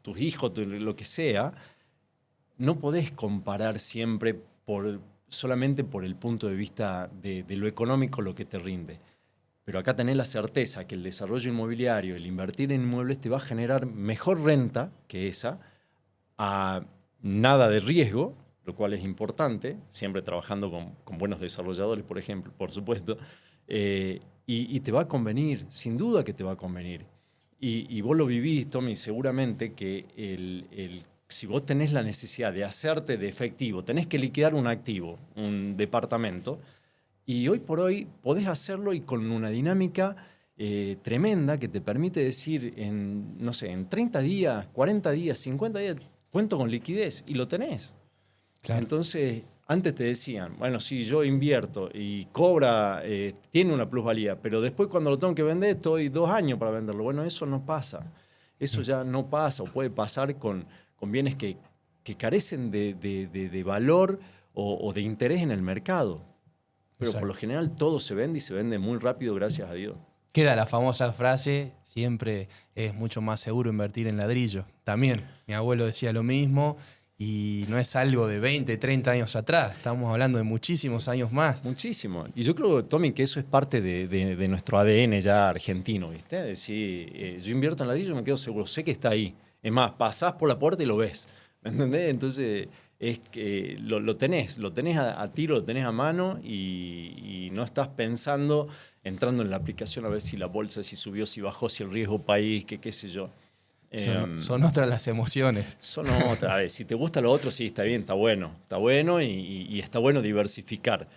tus hijos, lo que sea. No podés comparar siempre solamente por el punto de vista de lo económico lo que te rinde. Pero acá tenés la certeza que el desarrollo inmobiliario, el invertir en inmuebles te va a generar mejor renta que esa, a nada de riesgo, lo cual es importante, siempre trabajando con buenos desarrolladores, por ejemplo, por supuesto, y te va a convenir, sin duda que te va a convenir. Y vos lo vivís, Tommy, seguramente que si vos tenés la necesidad de hacerte de efectivo, tenés que liquidar un activo, un departamento, y hoy por hoy podés hacerlo y con una dinámica tremenda que te permite decir no sé, en 30 días, 40 días, 50 días, cuento con liquidez y lo tenés. Claro. Entonces, antes te decían, bueno, sí, yo invierto y cobra, tiene una plusvalía, pero después cuando lo tengo que vender estoy 2 años para venderlo. Bueno, eso no pasa. Eso ya no pasa o puede pasar con bienes que carecen de valor o de interés en el mercado. Pero Exacto. Por lo general todo se vende y se vende muy rápido, gracias a Dios. Queda la famosa frase, siempre es mucho más seguro invertir en ladrillo. También mi abuelo decía lo mismo y no es algo de 20, 30 años atrás. Estamos hablando de muchísimos años más. Muchísimo. Y yo creo, Tommy, que eso es parte de nuestro ADN ya argentino, ¿viste? Es decir, yo invierto en ladrillo y me quedo seguro, sé que está ahí. Es más, pasás por la puerta y lo ves. ¿Me entendés? Entonces, es que lo tenés a tiro, lo tenés a mano y no estás pensando, entrando en la aplicación a ver si la bolsa, si subió, si bajó, si el riesgo país, qué sé yo. Son otras las emociones. Son otras. A ver, si te gusta lo otro, sí, está bien, está bueno y está bueno diversificar.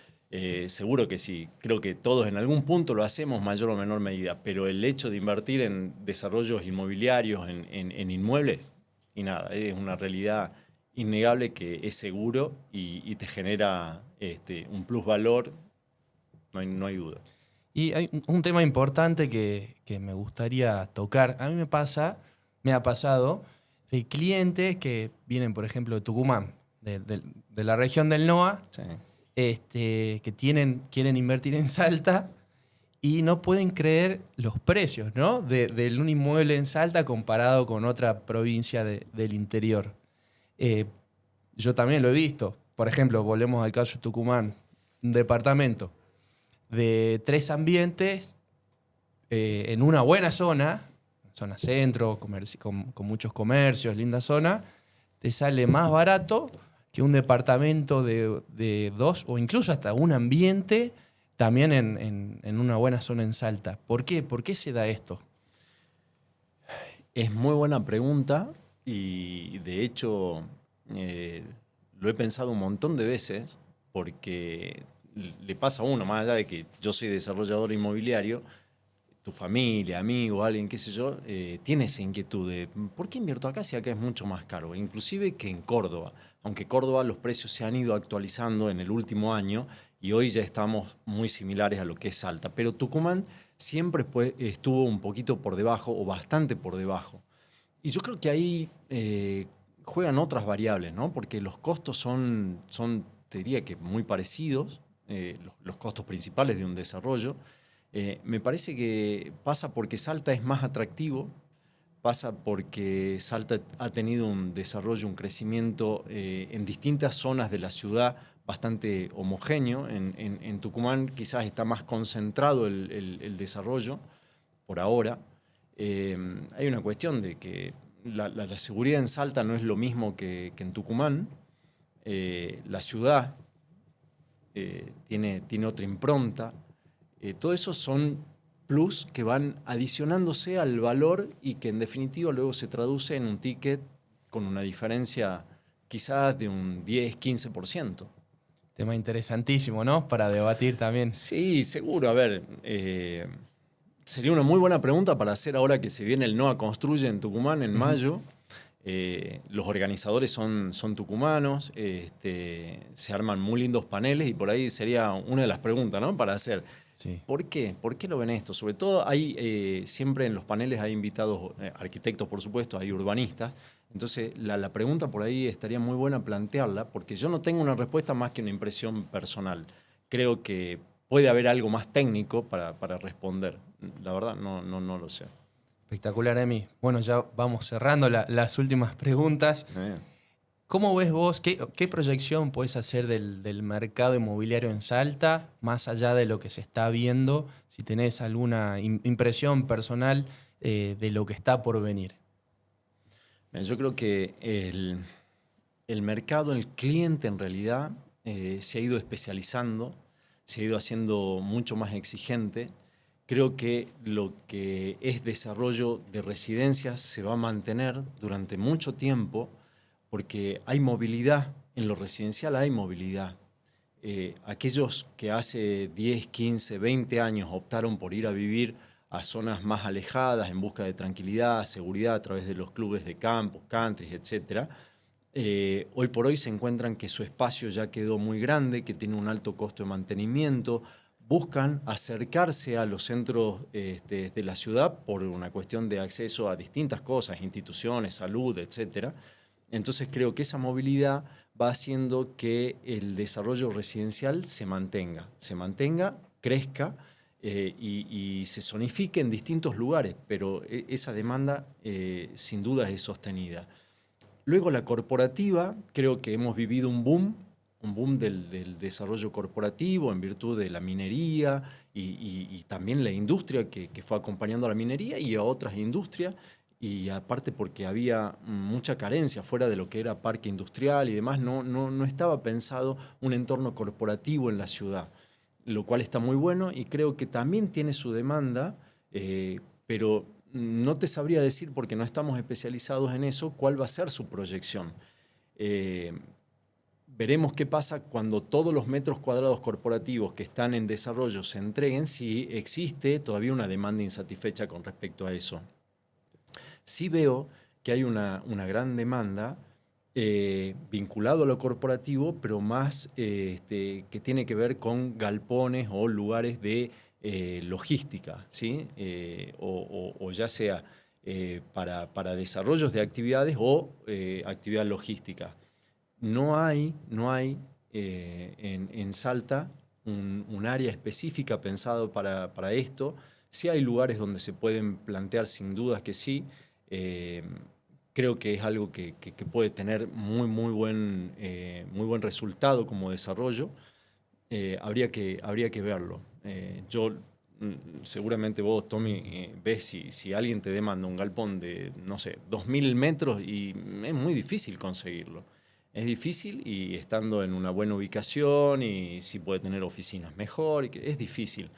Seguro que sí. Creo que todos en algún punto lo hacemos, mayor o menor medida, pero el hecho de invertir en desarrollos inmobiliarios, en inmuebles, y nada, es una realidad innegable que es seguro y te genera un plusvalor, no hay duda. Y hay un tema importante que me gustaría tocar. A mí me ha pasado de clientes que vienen, por ejemplo, de Tucumán, de la región del NOA, Sí. que quieren invertir en Salta y no pueden creer los precios, ¿no? De un inmueble en Salta comparado con otra provincia del interior. Eh, yo también lo he visto. Por ejemplo, volvemos al caso de Tucumán, un departamento de 3 ambientes en una buena zona centro, con muchos comercios, linda zona, te sale más barato que un departamento de 2 o incluso hasta un ambiente también en una buena zona en Salta. ¿Por qué? ¿Por qué se da esto? Es muy buena pregunta y de hecho lo he pensado un montón de veces porque le pasa a uno, más allá de que yo soy desarrollador inmobiliario, tu familia, amigo, alguien, qué sé yo, tiene esa inquietud de ¿por qué invierto acá si acá es mucho más caro? Inclusive que en Córdoba, aunque Córdoba los precios se han ido actualizando en el último año y hoy ya estamos muy similares a lo que es Salta, pero Tucumán siempre estuvo un poquito por debajo o bastante por debajo. Y yo creo que ahí juegan otras variables, ¿no? Porque los costos son, te diría que muy parecidos, los costos principales de un desarrollo. Me parece que pasa porque Salta es más atractivo, pasa porque Salta ha tenido un desarrollo, un crecimiento en distintas zonas de la ciudad bastante homogéneo. En Tucumán quizás está más concentrado el desarrollo por ahora. Hay una cuestión de que la seguridad en Salta no es lo mismo que en Tucumán. La ciudad tiene otra impronta. Todo eso son plus que van adicionándose al valor y que en definitiva luego se traduce en un ticket con una diferencia quizás de un 10-15%. Tema interesantísimo, ¿no? Para debatir también. Sí, seguro. A ver, sería una muy buena pregunta para hacer ahora que se viene el NOA Construye en Tucumán en mayo. Los organizadores son tucumanos, se arman muy lindos paneles y por ahí sería una de las preguntas, ¿no? Para hacer. Sí. ¿Por qué? ¿Por qué lo ven esto? Sobre todo hay siempre en los paneles hay invitados, arquitectos por supuesto, hay urbanistas. Entonces la pregunta por ahí estaría muy buena plantearla porque yo no tengo una respuesta más que una impresión personal. Creo que puede haber algo más técnico para responder. La verdad no lo sé. Espectacular, Emi. Bueno, ya vamos cerrando las últimas preguntas. ¿Cómo ves vos, qué proyección puedes hacer del mercado inmobiliario en Salta, más allá de lo que se está viendo? Si tenés alguna impresión personal de lo que está por venir. Yo creo que el mercado, el cliente en realidad, se ha ido especializando, se ha ido haciendo mucho más exigente. Creo que lo que es desarrollo de residencias se va a mantener durante mucho tiempo porque hay movilidad, en lo residencial hay movilidad. Aquellos que hace 10, 15, 20 años optaron por ir a vivir a zonas más alejadas en busca de tranquilidad, seguridad a través de los clubes de campo, countries, etc., hoy por hoy se encuentran que su espacio ya quedó muy grande, que tiene un alto costo de mantenimiento, buscan acercarse a los centros de la ciudad por una cuestión de acceso a distintas cosas, instituciones, salud, etc. Entonces creo que esa movilidad va haciendo que el desarrollo residencial se mantenga, crezca y se zonifique en distintos lugares, pero esa demanda sin duda es sostenida. Luego la corporativa, creo que hemos vivido un boom del desarrollo corporativo en virtud de la minería y también la industria que fue acompañando a la minería y a otras industrias, y aparte porque había mucha carencia fuera de lo que era parque industrial y demás, no estaba pensado un entorno corporativo en la ciudad, lo cual está muy bueno y creo que también tiene su demanda, pero no te sabría decir, porque no estamos especializados en eso, cuál va a ser su proyección. veremos qué pasa cuando todos los metros cuadrados corporativos que están en desarrollo se entreguen, si existe todavía una demanda insatisfecha con respecto a eso. Sí veo que hay una gran demanda vinculado a lo corporativo, pero más que tiene que ver con galpones o lugares de logística, ¿sí? O ya sea para desarrollos de actividades o actividad logística. No hay en Salta un área específica pensado para esto. Sí hay lugares donde se pueden plantear, sin dudas que sí. Creo que es algo que puede tener muy buen resultado como desarrollo. Habría que verlo. Seguramente vos, Tommy, ves si alguien te demanda un galpón de, no sé, 2000 metros y es muy difícil conseguirlo. Es difícil, y estando en una buena ubicación, y si puede tener oficinas mejor, es difícil.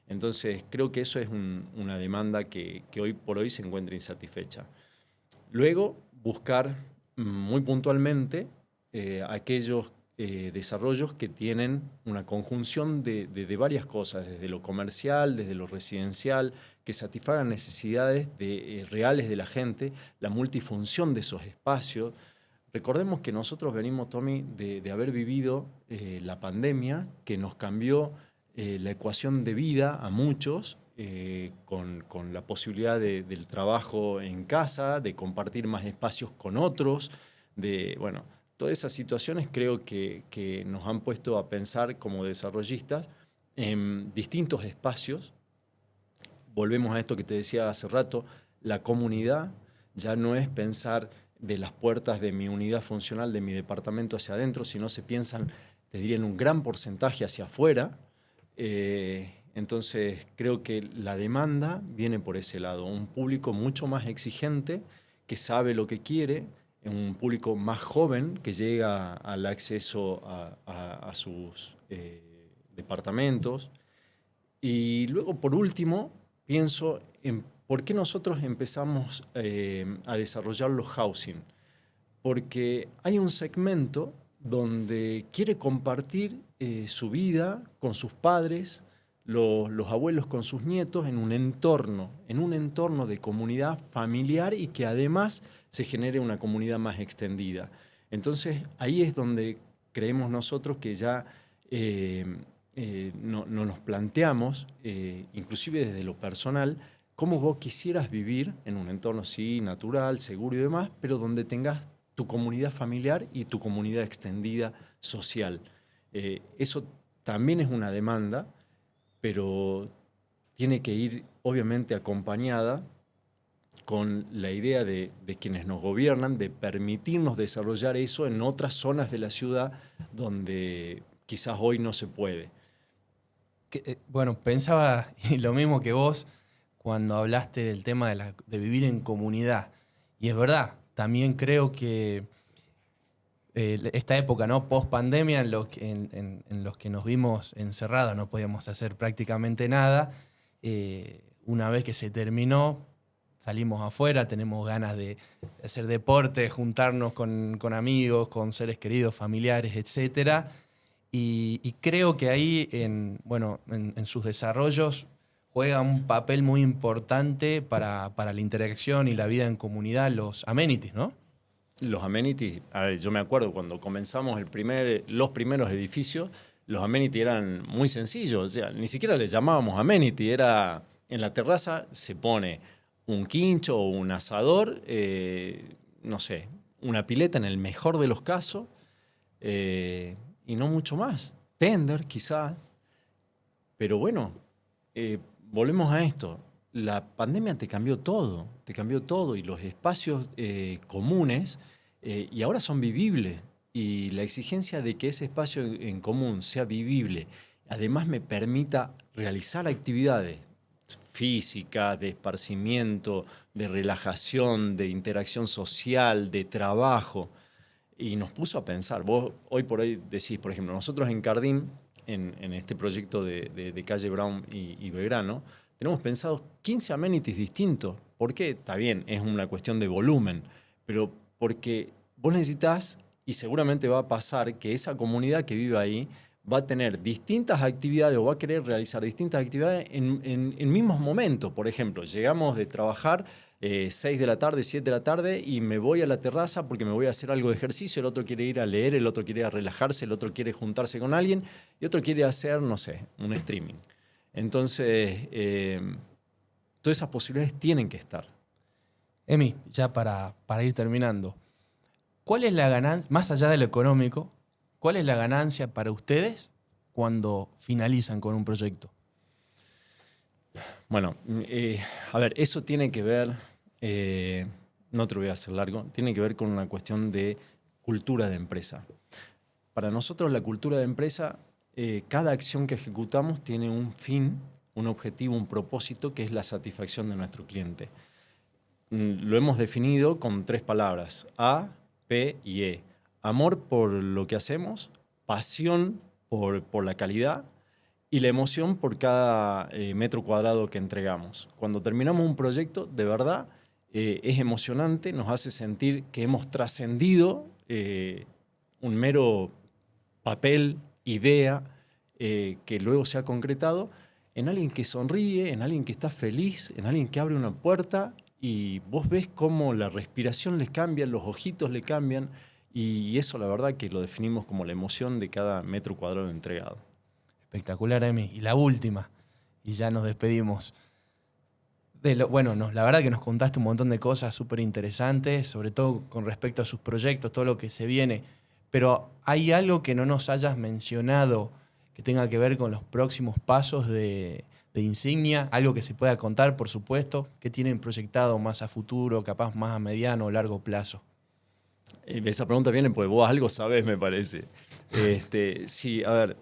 Entonces creo que eso es una demanda que hoy por hoy se encuentra insatisfecha. Luego, buscar muy puntualmente aquellos desarrollos que tienen una conjunción de varias cosas, desde lo comercial, desde lo residencial, que satisfagan necesidades reales de la gente, la multifunción de esos espacios. Recordemos que nosotros venimos, Tommy, de haber vivido la pandemia, que nos cambió la ecuación de vida a muchos, con la posibilidad del trabajo en casa, de compartir más espacios con otros, todas esas situaciones creo que nos han puesto a pensar como desarrollistas en distintos espacios. Volvemos a esto que te decía hace rato, la comunidad ya no es pensar de las puertas de mi unidad funcional, de mi departamento hacia adentro, sino se piensan, te diría, en un gran porcentaje hacia afuera. Entonces creo que la demanda viene por ese lado, un público mucho más exigente, que sabe lo que quiere, un público más joven que llega al acceso a sus departamentos. Y luego, por último, pienso en por qué nosotros empezamos a desarrollar los housing. Porque hay un segmento donde quiere compartir su vida con sus padres, los abuelos con sus nietos, en un entorno de comunidad familiar, y que además se genere una comunidad más extendida. Entonces ahí es donde creemos nosotros que ya no nos planteamos, inclusive desde lo personal, cómo vos quisieras vivir en un entorno, sí, natural, seguro y demás, pero donde tengas tu comunidad familiar y tu comunidad extendida social. Eso también es una demanda, pero tiene que ir obviamente acompañada con la idea de quienes nos gobiernan, de permitirnos desarrollar eso en otras zonas de la ciudad donde quizás hoy no se puede. Bueno, pensaba lo mismo que vos cuando hablaste del tema de vivir en comunidad. Y es verdad, también creo que esta época, ¿no? Post pandemia, en los que nos vimos encerrados, no podíamos hacer prácticamente nada. Una vez que se terminó, salimos afuera, tenemos ganas de hacer deporte, juntarnos con amigos, con seres queridos, familiares, etc. Y creo que ahí, en sus desarrollos, juega un papel muy importante para la interacción y la vida en comunidad, los amenities, ¿no? Los amenities, a ver, yo me acuerdo cuando comenzamos los primeros edificios, los amenities eran muy sencillos, o sea, ni siquiera les llamábamos amenity, era en la terraza se pone un quincho o un asador, no sé, una pileta en el mejor de los casos, y no mucho más. Tender, quizás. Pero bueno, volvemos a esto. La pandemia te cambió todo, y los espacios comunes, y ahora son vivibles. Y la exigencia de que ese espacio en común sea vivible, además me permita realizar actividades físicas, de esparcimiento, de relajación, de interacción social, de trabajo. Y nos puso a pensar. Vos hoy por hoy decís, por ejemplo, nosotros en Cardín, en este proyecto de calle Brown y Belgrano, tenemos pensados 15 amenities distintos. ¿Por qué? Está bien, es una cuestión de volumen, pero porque vos necesitas y seguramente va a pasar que esa comunidad que vive ahí va a tener distintas actividades o va a querer realizar distintas actividades en mismos momentos. Por ejemplo, llegamos de trabajar 6 de la tarde, 7 de la tarde y me voy a la terraza porque me voy a hacer algo de ejercicio, el otro quiere ir a leer, el otro quiere ir a relajarse, el otro quiere juntarse con alguien y otro quiere hacer, no sé, un streaming. Entonces, todas esas posibilidades tienen que estar. Emi, ya para ir terminando, ¿cuál es la ganancia, más allá de lo económico, cuál es la ganancia para ustedes cuando finalizan con un proyecto? Bueno, a ver, eso tiene que ver, no te lo voy a hacer largo, tiene que ver con una cuestión de cultura de empresa. Para nosotros la cultura de empresa, cada acción que ejecutamos tiene un fin, un objetivo, un propósito que es la satisfacción de nuestro cliente. Lo hemos definido con 3 palabras, A, P y E. Amor por lo que hacemos, pasión por la calidad y la emoción por cada metro cuadrado que entregamos. Cuando terminamos un proyecto, de verdad, es emocionante, nos hace sentir que hemos trascendido un mero papel, idea, que luego se ha concretado en alguien que sonríe, en alguien que está feliz, en alguien que abre una puerta y vos ves cómo la respiración les cambia, los ojitos le cambian y eso la verdad que lo definimos como la emoción de cada metro cuadrado entregado. Espectacular, Emi. Y la última, y ya nos despedimos. La verdad que nos contaste un montón de cosas súper interesantes, sobre todo con respecto a sus proyectos, todo lo que se viene. Pero ¿hay algo que no nos hayas mencionado que tenga que ver con los próximos pasos de Insignia? Algo que se pueda contar, por supuesto. ¿Qué tienen proyectado más a futuro, capaz más a mediano o largo plazo? Esa pregunta viene porque vos algo sabés, me parece. Sí, a ver,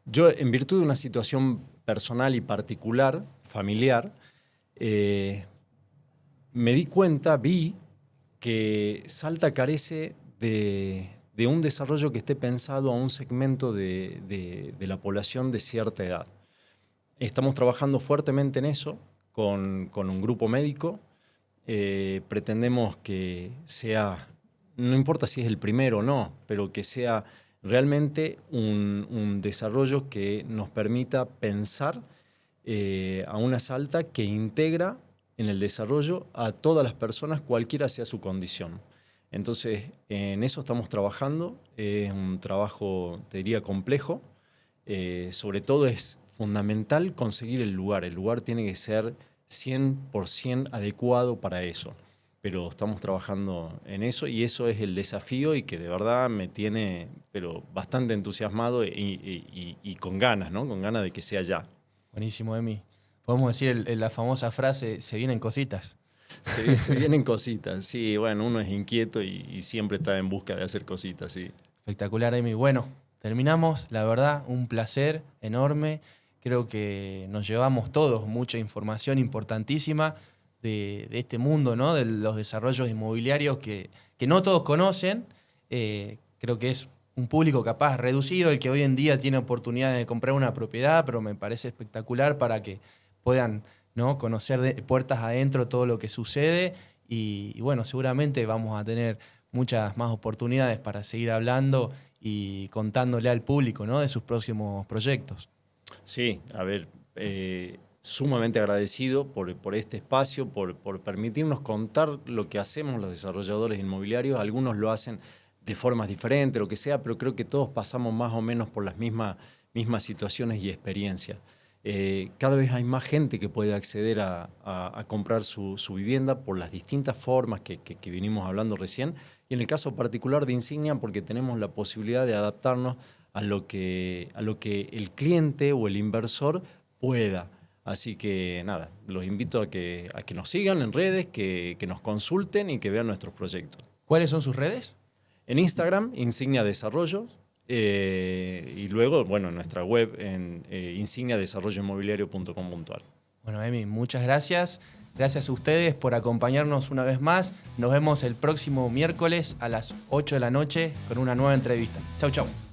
yo en virtud de una situación personal y particular, familiar, me di cuenta, vi que Salta carece de un desarrollo que esté pensado a un segmento de la población de cierta edad. Estamos trabajando fuertemente en eso con un grupo médico. Pretendemos que sea, no importa si es el primero o no, pero que sea realmente un desarrollo que nos permita pensar a una Salta que integra en el desarrollo a todas las personas, cualquiera sea su condición. Entonces, en eso estamos trabajando. Es un trabajo, te diría, complejo. Sobre todo es fundamental conseguir el lugar. El lugar tiene que ser 100% adecuado para eso. Pero estamos trabajando en eso y eso es el desafío y que de verdad me tiene pero bastante entusiasmado y con ganas, ¿no? Con ganas de que sea ya. Buenísimo, Emi. Podemos decir la famosa frase, se vienen cositas. Se vienen cositas, sí. Bueno, uno es inquieto y siempre está en busca de hacer cositas, sí. Espectacular, Emi. Bueno, terminamos. La verdad, un placer enorme. Creo que nos llevamos todos mucha información importantísima de este mundo, ¿no? De los desarrollos inmobiliarios que no todos conocen. Creo que es un público capaz reducido el que hoy en día tiene oportunidad de comprar una propiedad, pero me parece espectacular para que puedan, ¿no?, conocer de puertas adentro todo lo que sucede y bueno, seguramente vamos a tener muchas más oportunidades para seguir hablando y contándole al público, ¿no?, de sus próximos proyectos. Sí, a ver, sumamente agradecido por este espacio, por permitirnos contar lo que hacemos los desarrolladores inmobiliarios. Algunos lo hacen de formas diferentes, lo que sea, pero creo que todos pasamos más o menos por las mismas situaciones y experiencias. Cada vez hay más gente que puede acceder a comprar su vivienda por las distintas formas que vinimos hablando recién. Y en el caso particular de Insignia, porque tenemos la posibilidad de adaptarnos a lo que el cliente o el inversor pueda. Así que nada, los invito a que nos sigan en redes, que nos consulten y que vean nuestros proyectos. ¿Cuáles son sus redes? En Instagram, Insignia Desarrollos. Y luego, bueno, en nuestra web en insigniadesarrolloinmobiliario.com.ar. Bueno, Emi, muchas gracias. Gracias a ustedes por acompañarnos una vez más. Nos vemos el próximo miércoles a las 8 de la noche con una nueva entrevista. Chau, chau.